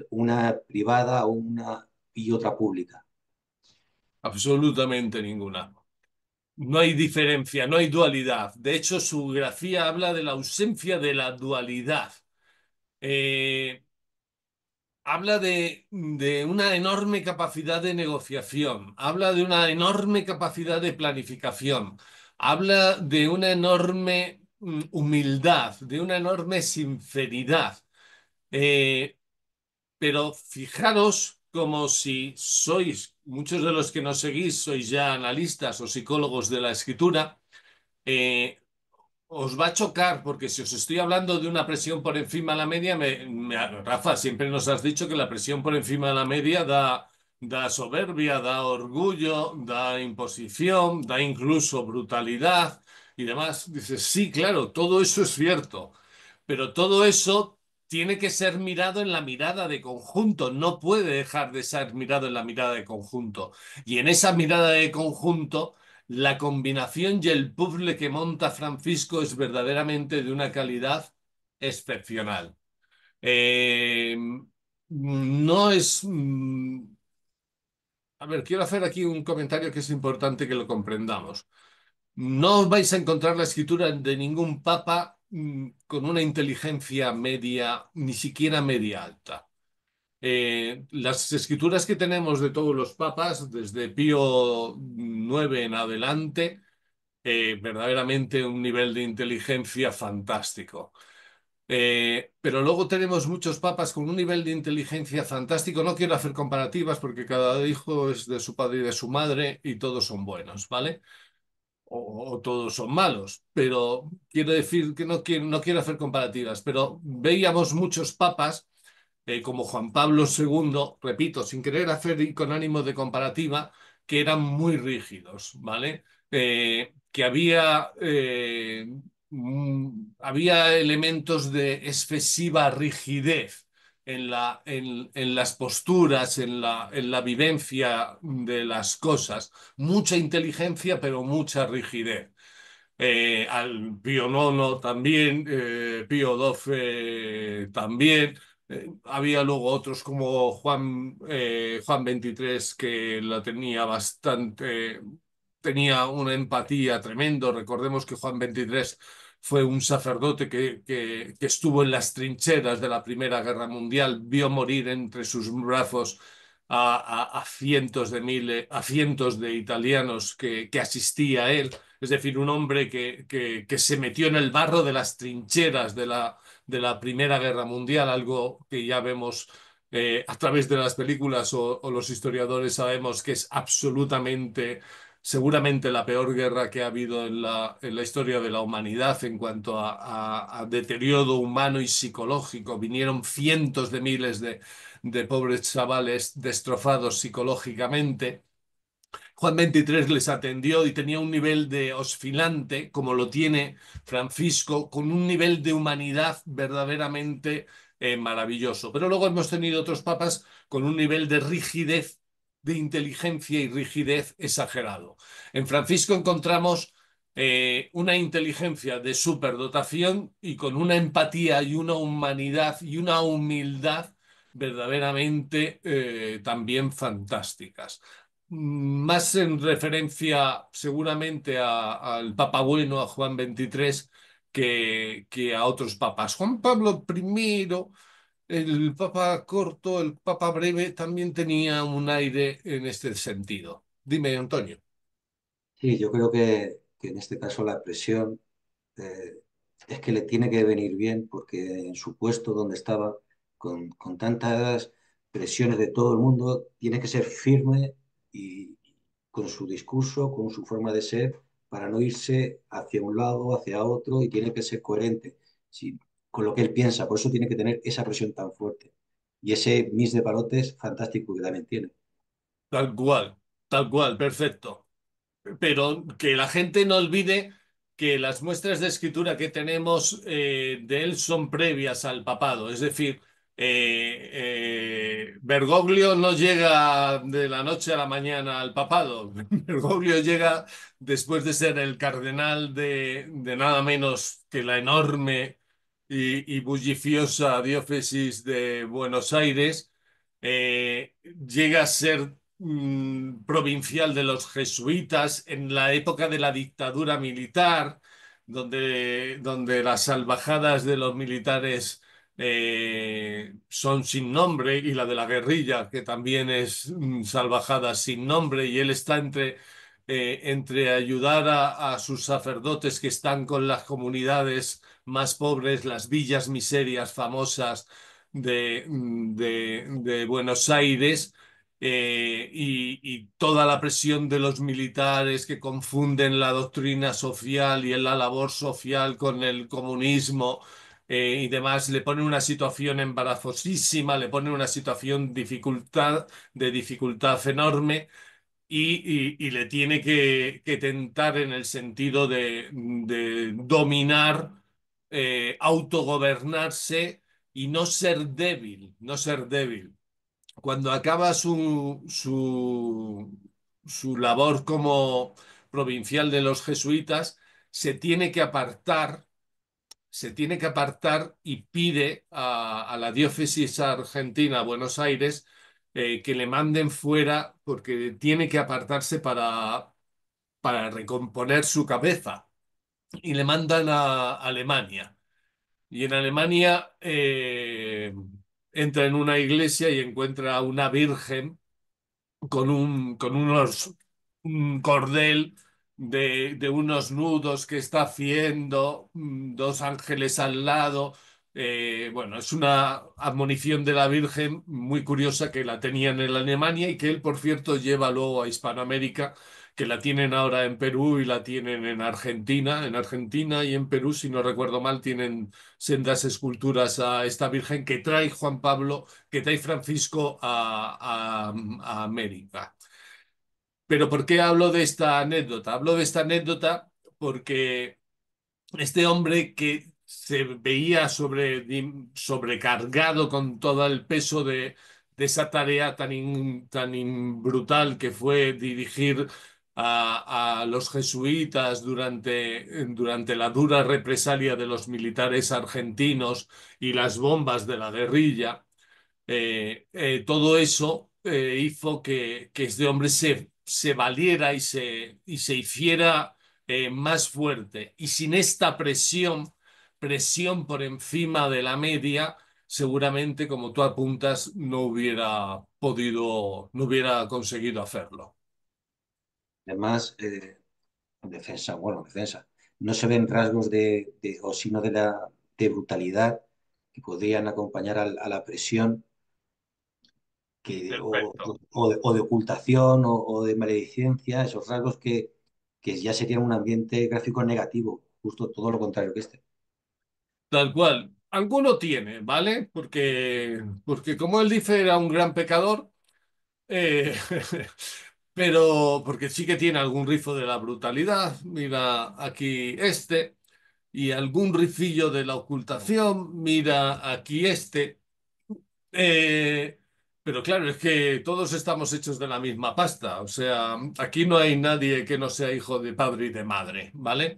una privada una y otra pública.
Absolutamente ninguna. No hay diferencia, no hay dualidad. De hecho, su grafía habla de la ausencia de la dualidad. Eh, Habla de una enorme capacidad de negociación, habla de una enorme capacidad de planificación, habla de una enorme humildad, de una enorme sinceridad. Eh, pero fijaros como si sois, muchos de los que nos seguís sois ya analistas o psicólogos de la escritura, eh, os va a chocar porque si os estoy hablando de una presión por encima de la media, Rafa, siempre nos has dicho que la presión por encima de la media da soberbia, da orgullo, da imposición, da incluso brutalidad y demás. Dices, sí, claro, todo eso es cierto, pero todo eso tiene que ser mirado en la mirada de conjunto, no puede dejar de ser mirado en la mirada de conjunto. Y en esa mirada de conjunto la combinación y el puzzle que monta Francisco es verdaderamente de una calidad excepcional. Eh, no es... A ver, quiero hacer aquí un comentario que es importante que lo comprendamos. No os vais a encontrar la escritura de ningún papa con una inteligencia media, ni siquiera media alta. Las escrituras que tenemos de todos los papas, desde Pío IX en adelante, verdaderamente un nivel de inteligencia fantástico. Pero luego tenemos muchos papas con un nivel de inteligencia fantástico. No quiero hacer comparativas porque cada hijo es de su padre y de su madre y todos son buenos, ¿vale? O todos son malos, pero quiero decir que no quiero hacer comparativas, pero veíamos muchos papas como Juan Pablo II, repito, sin querer hacer y con ánimo de comparativa, que eran muy rígidos, ¿vale? Que había elementos de excesiva rigidez, en las posturas, en la vivencia de las cosas. Mucha inteligencia, pero mucha rigidez. Al Pío IX también, Pío XII también. Había luego otros como Juan XXIII que la tenía bastante, tenía una empatía tremendo. Recordemos que Juan XXIII fue un sacerdote que estuvo en las trincheras de la Primera Guerra Mundial, vio morir entre sus brazos a cientos de miles, a cientos de italianos que asistía a él. Es decir, un hombre que se metió en el barro de las trincheras de la Primera Guerra Mundial, algo que ya vemos a través de las películas o los historiadores sabemos que es absolutamente, seguramente la peor guerra que ha habido en la historia de la humanidad en cuanto a deterioro humano y psicológico. Vinieron cientos de miles de pobres chavales destrozados psicológicamente. Juan XXIII les atendió y tenía un nivel de oscilante, como lo tiene Francisco, con un nivel de humanidad verdaderamente maravilloso. Pero luego hemos tenido otros papas con un nivel de rigidez, de inteligencia y rigidez exagerado. En Francisco encontramos una inteligencia de superdotación y con una empatía y una humanidad y una humildad verdaderamente también fantásticas, más en referencia seguramente al Papa Bueno, a Juan XXIII, que a otros papas. Juan Pablo I, el Papa corto, el Papa breve, también tenía un aire en este sentido. Dime, Antonio.
Sí, yo creo que en este caso la presión eh, es que le tiene que venir bien porque en su puesto donde estaba, con tantas presiones de todo el mundo, tiene que ser firme y con su discurso, con su forma de ser, para no irse hacia un lado, hacia otro, y tiene que ser coherente sí, con lo que él piensa. Por eso tiene que tener esa presión tan fuerte. Y ese mis de palotes fantástico que también tiene.
Tal cual, perfecto. Pero que la gente no olvide que las muestras de escritura que tenemos de él son previas al papado. Es decir, Bergoglio no llega de la noche a la mañana al papado. Bergoglio llega después de ser el cardenal de nada menos que la enorme y bulliciosa diócesis de Buenos Aires. Llega a ser provincial de los jesuitas en la época de la dictadura militar, donde las salvajadas de los militares son sin nombre y la de la guerrilla, que también es salvajada sin nombre, y él está entre ayudar a sus sacerdotes que están con las comunidades más pobres, las villas miserias famosas de Buenos Aires, y toda la presión de los militares que confunden la doctrina social y la labor social con el comunismo y demás, le ponen una situación embarazosísima, le ponen una situación de dificultad enorme y le tiene que tentar en el sentido de dominar, autogobernarse y no ser débil, no ser débil. Cuando acaba su labor como provincial de los jesuitas, se tiene que apartar, se tiene que apartar y pide a la diócesis argentina, Buenos Aires, que le manden fuera porque tiene que apartarse para recomponer su cabeza. Y le mandan a Alemania. Y en Alemania entra en una iglesia y encuentra a una virgen un cordel de unos nudos que está haciendo, dos ángeles al lado. Bueno, es una admonición de la Virgen muy curiosa que la tenían en Alemania y que él, por cierto, lleva luego a Hispanoamérica, que la tienen ahora en Perú y la tienen en Argentina. En Argentina y en Perú, si no recuerdo mal, tienen sendas esculturas a esta Virgen que trae Juan Pablo, que trae Francisco a América. Pero ¿por qué hablo de esta anécdota? Hablo de esta anécdota porque este hombre que se veía sobrecargado con todo el peso de esa tarea brutal que fue dirigir a los jesuitas durante la dura represalia de los militares argentinos y las bombas de la guerrilla. Todo eso hizo que este hombre se valiera y se hiciera más fuerte. Y sin esta presión por encima de la media, seguramente, como tú apuntas, no hubiera conseguido hacerlo.
Además, defensa, bueno, defensa. No se ven rasgos o sino de brutalidad que podrían acompañar a la presión
Perfecto.
o de ocultación o de maledicencia, esos rasgos que ya serían un ambiente gráfico negativo, justo todo lo contrario que este.
Tal cual. Alguno tiene, ¿vale? Porque como él dice, era un gran pecador. Eh, pero porque sí que tiene algún rifo de la brutalidad, mira aquí este, y algún rifillo de la ocultación, mira aquí este. Eh, pero claro, es que todos estamos hechos de la misma pasta, o sea, aquí no hay nadie que no sea hijo de padre y de madre, ¿vale?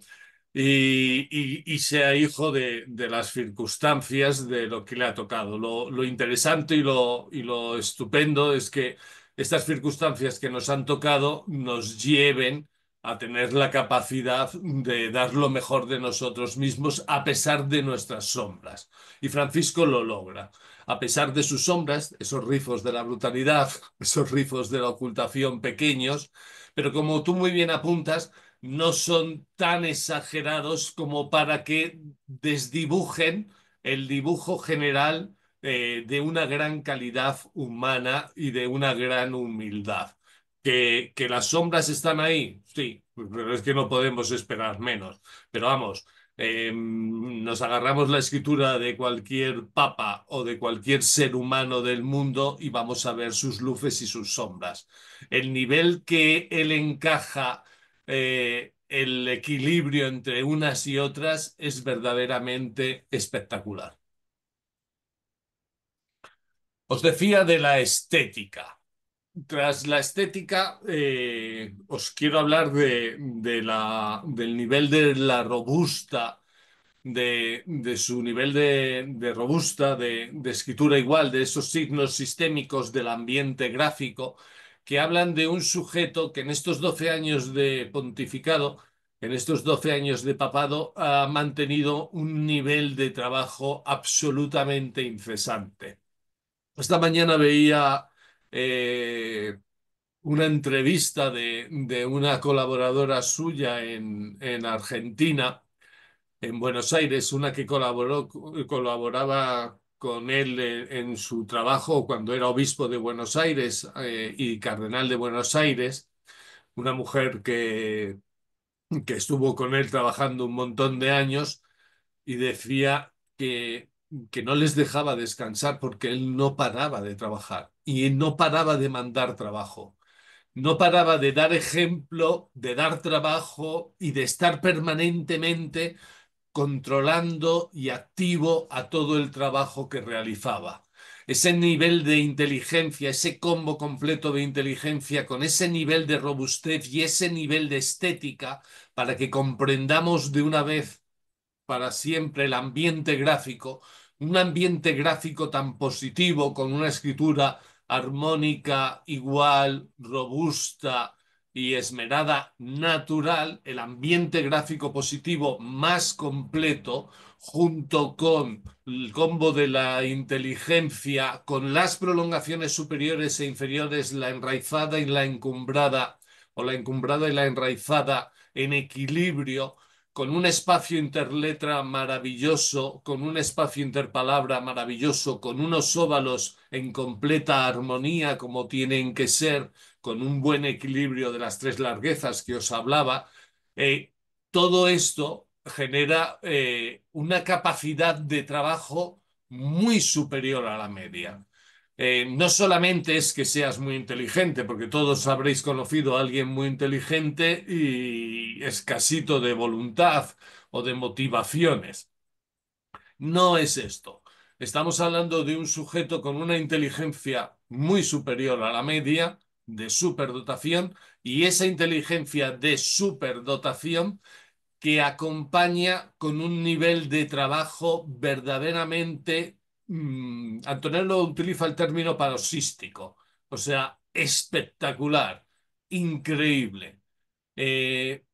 Y sea hijo de las circunstancias de lo que le ha tocado. Lo interesante y lo estupendo es que estas circunstancias que nos han tocado nos lleven a tener la capacidad de dar lo mejor de nosotros mismos a pesar de nuestras sombras. Y Francisco lo logra. A pesar de sus sombras, esos rifos de la brutalidad, esos rifos de la ocultación pequeños, pero como tú muy bien apuntas, no son tan exagerados como para que desdibujen el dibujo general de una gran calidad humana y de una gran humildad. Que las sombras están ahí, sí, pero es que no podemos esperar menos. Pero vamos, nos agarramos la escritura de cualquier papa o de cualquier ser humano del mundo y vamos a ver sus luces y sus sombras. El nivel que él encaja el equilibrio entre unas y otras es verdaderamente espectacular. Os decía de la estética. Tras la estética, os quiero hablar del nivel de la robusta, de su nivel de robusta, de escritura igual, de esos signos sistémicos del ambiente gráfico, que hablan de un sujeto que en estos 12 años de pontificado, en estos 12 años de papado, ha mantenido un nivel de trabajo absolutamente incesante. Esta mañana veía una entrevista de una colaboradora suya en Argentina, en Buenos Aires, una que colaboraba con él en su trabajo cuando era obispo de Buenos Aires y cardenal de Buenos Aires, una mujer que estuvo con él trabajando un montón de años y decía que no les dejaba descansar porque él no paraba de trabajar y no paraba de mandar trabajo. No paraba de dar ejemplo, de dar trabajo y de estar permanentemente controlando y activo a todo el trabajo que realizaba. Ese nivel de inteligencia, ese combo completo de inteligencia con ese nivel de robustez y ese nivel de estética para que comprendamos de una vez para siempre el ambiente gráfico, un ambiente gráfico tan positivo, con una escritura armónica, igual, robusta y esmerada, natural, el ambiente gráfico positivo más completo, junto con el combo de la inteligencia, con las prolongaciones superiores e inferiores, la enraizada y la encumbrada, o la encumbrada y la enraizada en equilibrio, con un espacio interletra maravilloso, con un espacio interpalabra maravilloso, con unos óvalos en completa armonía como tienen que ser, con un buen equilibrio de las tres larguezas que os hablaba, eh, todo esto genera una capacidad de trabajo muy superior a la media. No solamente es que seas muy inteligente, porque todos habréis conocido a alguien muy inteligente y escasito de voluntad o de motivaciones. No es esto. Estamos hablando de un sujeto con una inteligencia muy superior a la media, de superdotación, y esa inteligencia de superdotación que acompaña con un nivel de trabajo verdaderamente, Antonello utiliza el término paroxístico, o sea, espectacular, increíble,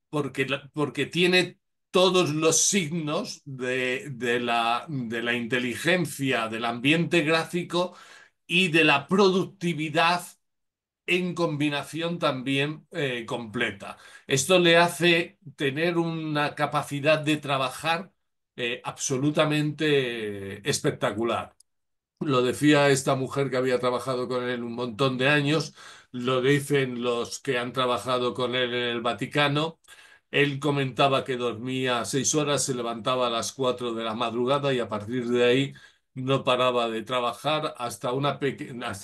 porque tiene todos los signos de la inteligencia, del ambiente gráfico y de la productividad en combinación también completa. Esto le hace tener una capacidad de trabajar absolutamente espectacular. Lo decía esta mujer que había trabajado con él un montón de años, lo dicen los que han trabajado con él en el Vaticano. Él comentaba que dormía 6 horas, se levantaba a las 4 de la madrugada y a partir de ahí no paraba de trabajar hasta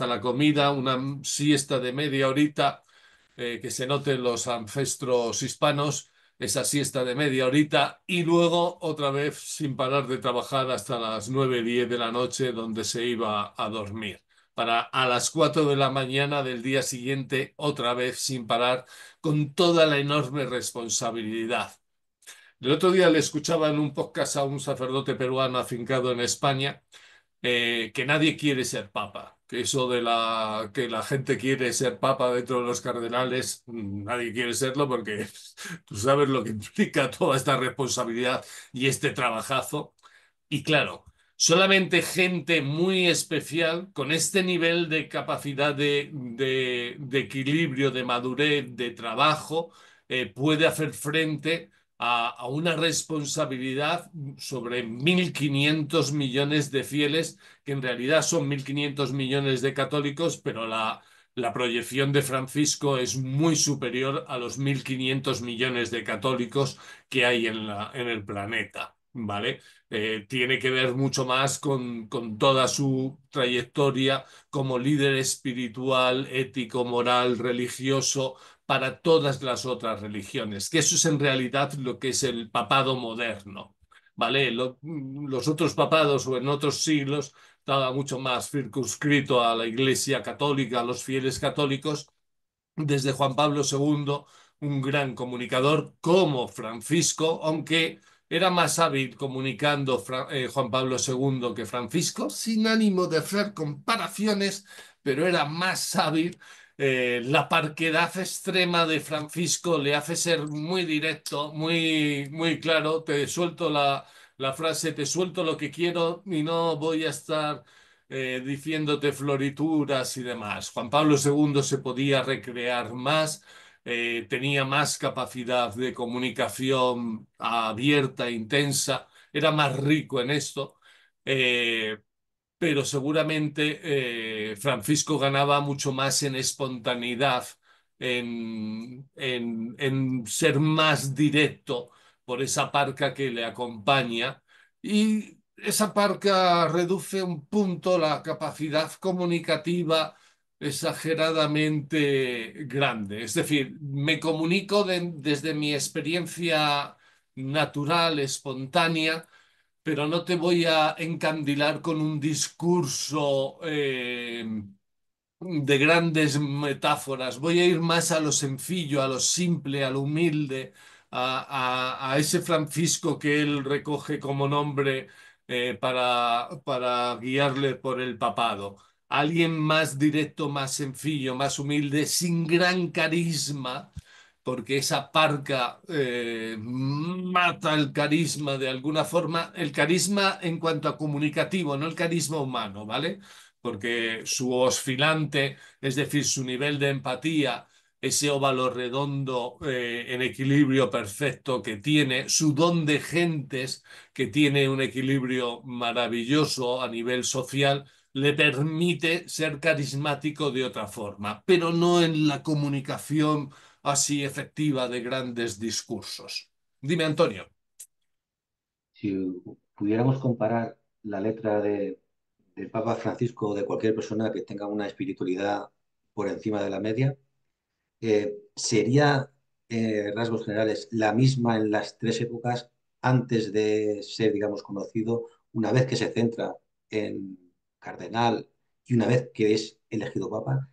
la comida, una siesta de media horita, que se noten los ancestros hispanos, esa siesta de media horita y luego otra vez sin parar de trabajar hasta las 9, 10 de la noche, donde se iba a dormir, para a las 4 de la mañana del día siguiente otra vez sin parar, con toda la enorme responsabilidad. El otro día le escuchaba en un podcast a un sacerdote peruano afincado en España, que nadie quiere ser papa, que eso de que la gente quiere ser papa dentro de los cardenales, nadie quiere serlo porque tú sabes lo que implica toda esta responsabilidad y este trabajazo. Y claro, solamente gente muy especial con este nivel de capacidad de equilibrio, de madurez, de trabajo, puede hacer frente a una responsabilidad sobre 1.500 millones de fieles, que en realidad son 1.500 millones de católicos, pero la proyección de Francisco es muy superior a los 1.500 millones de católicos que hay en el planeta, ¿vale? Tiene que ver mucho más con toda su trayectoria como líder espiritual, ético, moral, religioso para todas las otras religiones, que eso es en realidad lo que es el papado moderno, ¿vale? Los otros papados o en otros siglos estaba mucho más circunscrito a la Iglesia católica, a los fieles católicos, desde Juan Pablo II, un gran comunicador como Francisco, aunque era más hábil comunicando Juan Pablo II que Francisco, sin ánimo de hacer comparaciones, pero era más hábil. La parquedad extrema de Francisco le hace ser muy directo, muy, muy claro. Te suelto la frase, te suelto lo que quiero y no voy a estar diciéndote florituras y demás. Juan Pablo II se podía recrear más, tenía más capacidad de comunicación abierta, intensa, era más rico en esto. eh, pero seguramente Francisco ganaba mucho más en espontaneidad, en ser más directo por esa parca que le acompaña. Y esa parca reduce un punto la capacidad comunicativa exageradamente grande. Es decir, me comunico desde mi experiencia natural, espontánea, pero no te voy a encandilar con un discurso de grandes metáforas. Voy a ir más a lo sencillo, a lo simple, a lo humilde, a ese Francisco que él recoge como nombre para guiarle por el papado. Alguien más directo, más sencillo, más humilde, sin gran carisma, porque esa parca mata el carisma de alguna forma, el carisma en cuanto a comunicativo, no el carisma humano, ¿vale? Porque su oscilante, es decir, su nivel de empatía, ese óvalo redondo en equilibrio perfecto que tiene, su don de gentes, que tiene un equilibrio maravilloso a nivel social, le permite ser carismático de otra forma, pero no en la comunicación así efectiva de grandes discursos. Dime, Antonio.
Si pudiéramos comparar la letra del Papa Francisco o de cualquier persona que tenga una espiritualidad por encima de la media, ¿sería, rasgos generales, la misma en las tres épocas antes de ser, digamos, conocido una vez que se centra en cardenal y una vez que es elegido papa,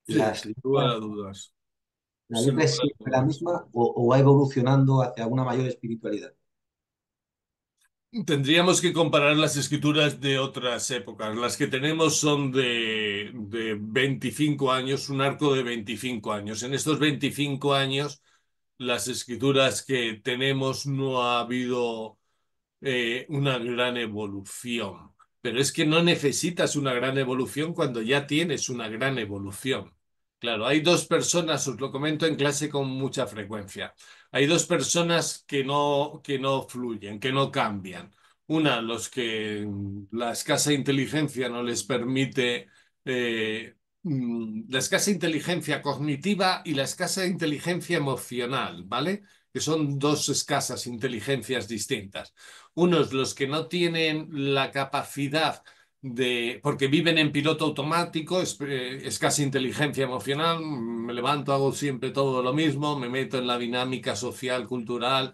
Sí,
las
sin lugar
líneas,
a dudas.
la
Sin
letra es
lugar a
siempre la
dudas.
misma o va evolucionando hacia una mayor espiritualidad.
Tendríamos que comparar las escrituras de otras épocas. Las que tenemos son de 25 años, un arco de 25 años. En estos 25 años, las escrituras que tenemos no ha habido una gran evolución. Pero es que no necesitas una gran evolución cuando ya tienes una gran evolución. Claro, hay dos personas, os lo comento en clase con mucha frecuencia. Hay dos personas que no fluyen, que no cambian. Una, los que la escasa inteligencia no les permite, la escasa inteligencia cognitiva y la escasa inteligencia emocional, ¿vale? Que son dos escasas inteligencias distintas. Unos los que no tienen la capacidad porque viven en piloto automático, escasa inteligencia emocional, me levanto, hago siempre todo lo mismo, me meto en la dinámica social, cultural,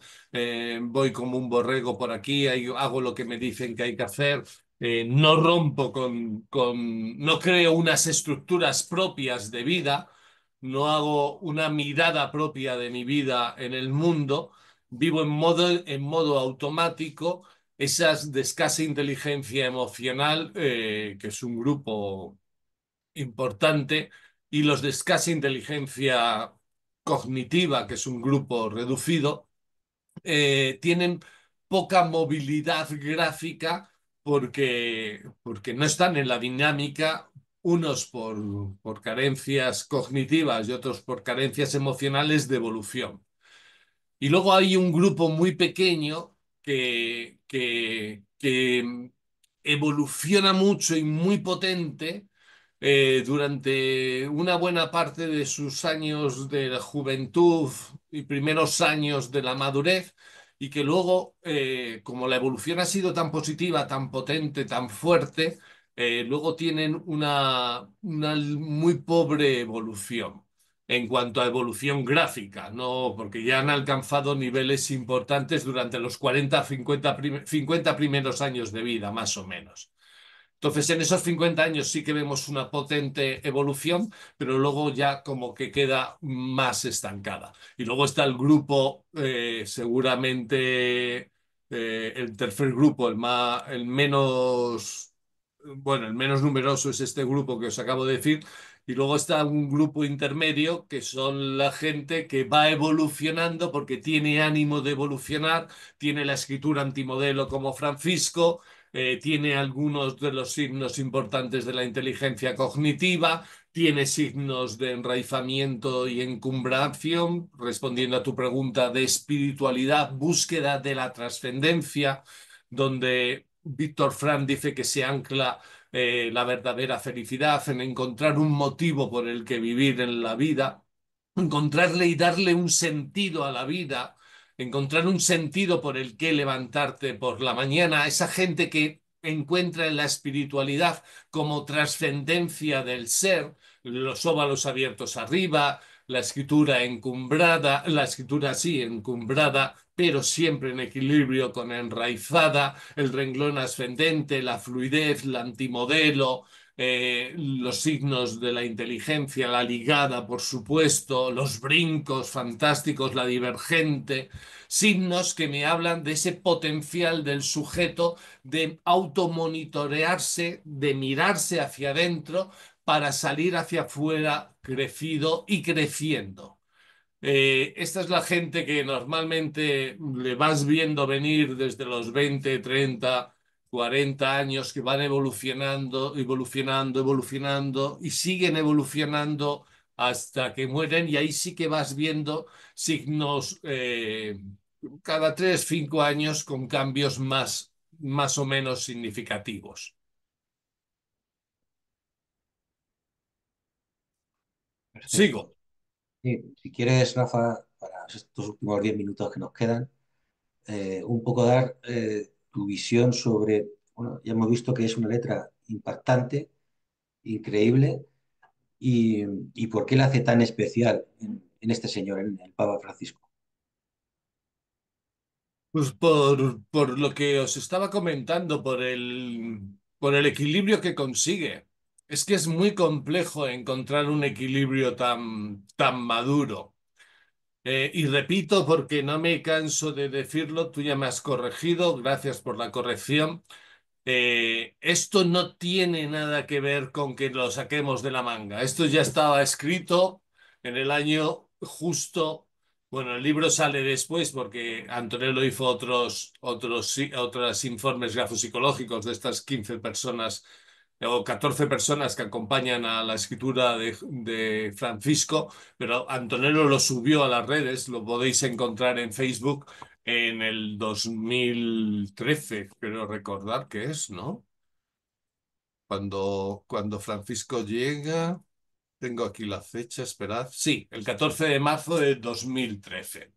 voy como un borrego por aquí, hago lo que me dicen que hay que hacer. No rompo no creo unas estructuras propias de vida, no hago una mirada propia de mi vida en el mundo, vivo en modo automático. Esas de escasa inteligencia emocional, que es un grupo importante, y los de escasa inteligencia cognitiva, que es un grupo reducido, tienen poca movilidad gráfica porque no están en la dinámica, unos por carencias cognitivas y otros por carencias emocionales de evolución. Y luego hay un grupo muy pequeño que evoluciona mucho y muy potente durante una buena parte de sus años de la juventud y primeros años de la madurez, y que luego, como la evolución ha sido tan positiva, tan potente, tan fuerte, luego tienen una muy pobre evolución en cuanto a evolución gráfica, no, porque ya han alcanzado niveles importantes durante los 40, 50 primeros años de vida, más o menos. Entonces, en esos 50 años sí que vemos una potente evolución, pero luego ya como que queda más estancada. Y luego está el grupo, seguramente el tercer grupo, el menos, bueno, el menos numeroso es este grupo que os acabo de decir. Y luego está un grupo intermedio que son la gente que va evolucionando porque tiene ánimo de evolucionar, tiene la escritura antimodelo como Francisco, tiene algunos de los signos importantes de la inteligencia cognitiva, tiene signos de enraizamiento y encumbración, respondiendo a tu pregunta de espiritualidad, búsqueda de la trascendencia, donde Víctor Frank dice que se ancla la verdadera felicidad en encontrar un motivo por el que vivir en la vida, encontrarle y darle un sentido a la vida, encontrar un sentido por el que levantarte por la mañana, esa gente que encuentra en la espiritualidad como trascendencia del ser, los óvalos abiertos arriba, la escritura encumbrada, la escritura sí, encumbrada, pero siempre en equilibrio con enraizada, el renglón ascendente, la fluidez, la antimodelo, los signos de la inteligencia, la ligada, por supuesto, los brincos fantásticos, la divergente, signos que me hablan de ese potencial del sujeto de automonitorearse, de mirarse hacia adentro para salir hacia afuera crecido y creciendo. Esta es la gente que normalmente le vas viendo venir desde los 20, 30, 40 años, que van evolucionando, evolucionando, evolucionando y siguen evolucionando hasta que mueren, y ahí sí que vas viendo signos cada 3, 5 años con cambios más o menos significativos. Sigo.
Perfecto. Sí, si quieres, Rafa, para estos últimos 10 minutos que nos quedan, un poco dar tu visión sobre, bueno, ya hemos visto que es una letra impactante, increíble, y, y por qué la hace tan especial en este señor, en el Papa Francisco.
Pues por lo que os estaba comentando, por el equilibrio que consigue. Es que es muy complejo encontrar un equilibrio tan maduro. Y repito, porque no me canso de decirlo, tú ya me has corregido, gracias por la corrección. Esto no tiene nada que ver con que lo saquemos de la manga. Esto ya estaba escrito en el año justo. Bueno, el libro sale después porque Antonello hizo otros informes grafopsicológicos de estas 15 personas o 14 personas que acompañan a la escritura de Francisco, pero Antonello lo subió a las redes, lo podéis encontrar en Facebook en el 2013, creo recordar que es, ¿no? Cuando Francisco llega, tengo aquí la fecha, esperad. Sí, el 14 de marzo de 2013.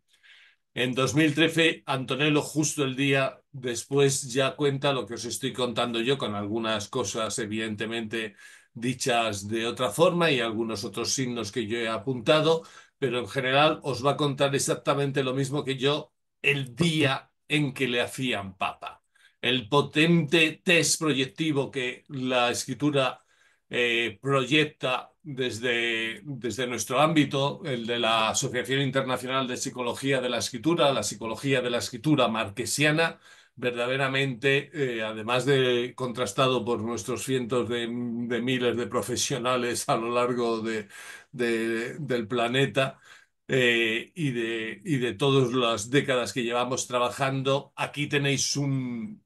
En 2013, Antonello, justo el día después, ya cuenta lo que os estoy contando yo, con algunas cosas evidentemente dichas de otra forma y algunos otros signos que yo he apuntado, pero en general os va a contar exactamente lo mismo que yo el día en que le hacían papa. El potente test proyectivo que la escritura proyecta desde nuestro ámbito, el de la Asociación Internacional de Psicología de la Escritura, la psicología de la escritura marquesiana, verdaderamente, además de contrastado por nuestros cientos de miles de profesionales a lo largo del planeta. Y de todas las décadas que llevamos trabajando, aquí tenéis un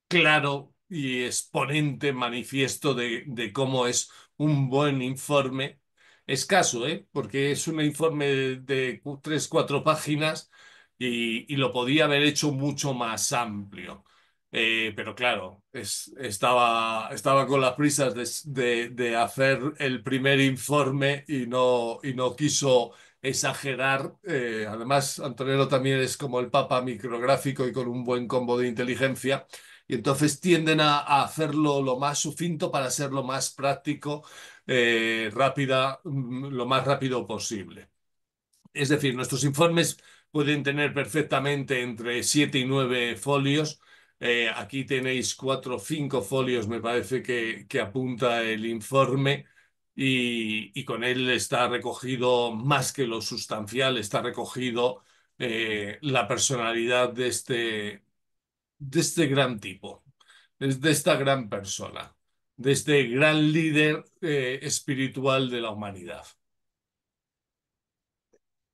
claro y exponente manifiesto de cómo es un buen informe. Escaso, ¿eh? Porque es un informe de 3, 4 páginas y lo podía haber hecho mucho más amplio. Pero claro, estaba con las prisas de hacer el primer informe y no quiso exagerar. Además, Antonello también es como el papa micrográfico y con un buen combo de inteligencia. Y entonces tienden a hacerlo lo más sucinto para ser lo más práctico, lo más rápido posible. Es decir, nuestros informes pueden tener perfectamente entre 7 y 9 folios. Aquí tenéis 4 o 5 folios, me parece que apunta el informe. Y con él está recogido más que lo sustancial, está recogido la personalidad de este gran tipo, de esta gran persona, de este gran líder espiritual de la humanidad.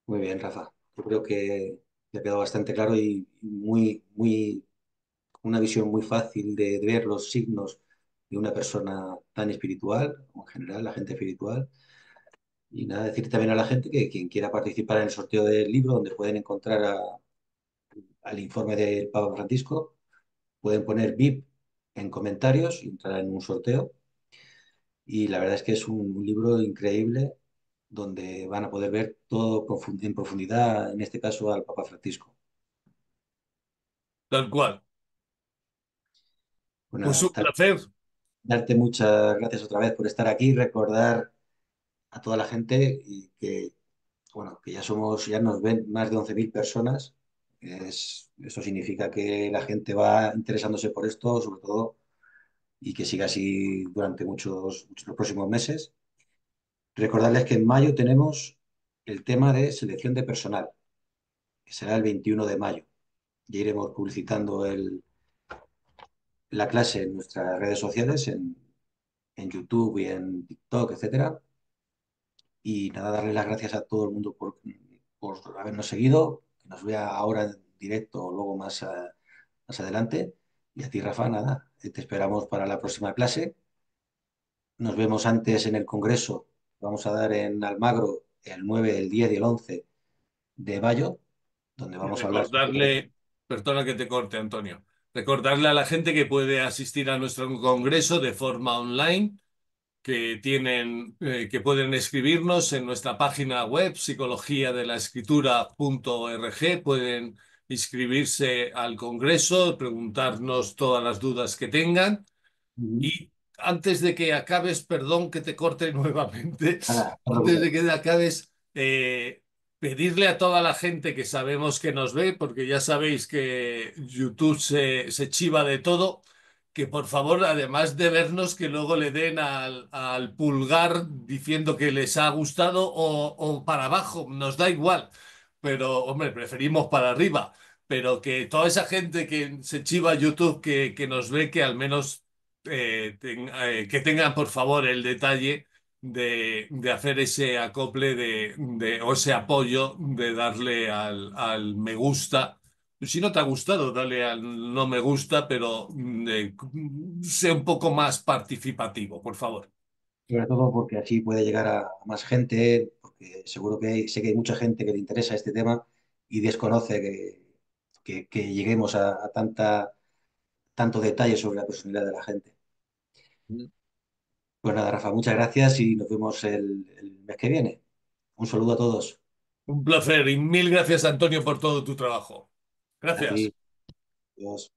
Muy bien, Rafa. Yo creo que te ha quedado bastante claro y muy, una visión muy fácil de ver los signos de una persona tan espiritual, o en general, la gente espiritual. Y nada, decir también a la gente que quien quiera participar en el sorteo del libro, donde pueden encontrar al informe del Papa Francisco, pueden poner VIP en comentarios y entrar en un sorteo. Y la verdad es que es un libro increíble donde van a poder ver todo en profundidad, en este caso al Papa Francisco.
Tal cual. Pues
Bueno,
un placer.
darte muchas gracias otra vez por estar aquí, recordar a toda la gente y que, bueno, que ya nos ven más de 11.000 personas. Eso significa que la gente va interesándose por esto, sobre todo, y que siga así durante los próximos meses. Recordarles que en mayo tenemos el tema de selección de personal, que será el 21 de mayo. Ya iremos publicitando la clase en nuestras redes sociales, en YouTube y en TikTok, etcétera. Y nada, darle las gracias a todo el mundo por habernos seguido, que nos vea ahora en directo o luego más adelante. Y a ti, Rafa, nada, te esperamos para la próxima clase. Nos vemos antes en el Congreso. Vamos a dar en Almagro el 9, el 10 y el 11 de mayo, donde
Y
vamos a hablar sobre...
recordarle, perdona que te corte, Antonio, recordarle a la gente que puede asistir a nuestro congreso de forma online, que pueden escribirnos en nuestra página web, psicologiadelaescritura.org, pueden inscribirse al congreso, preguntarnos todas las dudas que tengan.
Ujú.
Y antes de que acabes, perdón que te corte nuevamente,
Nada, no te
antes
preocupes.
de que acabes, pedirle a toda la gente que sabemos que nos ve, porque ya sabéis que YouTube se chiva de todo, que por favor, además de vernos, que luego le den al pulgar diciendo que les ha gustado o para abajo, nos da igual. Pero, hombre, preferimos para arriba. Pero que toda esa gente que se chiva a YouTube, que nos ve, que al menos que tengan por favor el detalle de hacer ese acople o ese apoyo de darle al me gusta. Si no te ha gustado, dale al no me gusta, pero sé un poco más participativo, por favor.
Sobre todo porque así puede llegar a más gente, porque seguro que sé que hay mucha gente que le interesa este tema y desconoce que lleguemos a tanto detalle sobre la personalidad de la gente. Pues nada, Rafa, muchas gracias y nos vemos el mes que viene. Un saludo a todos.
Un placer y mil gracias, Antonio, por todo tu trabajo.
A ti.
Gracias.
Adiós.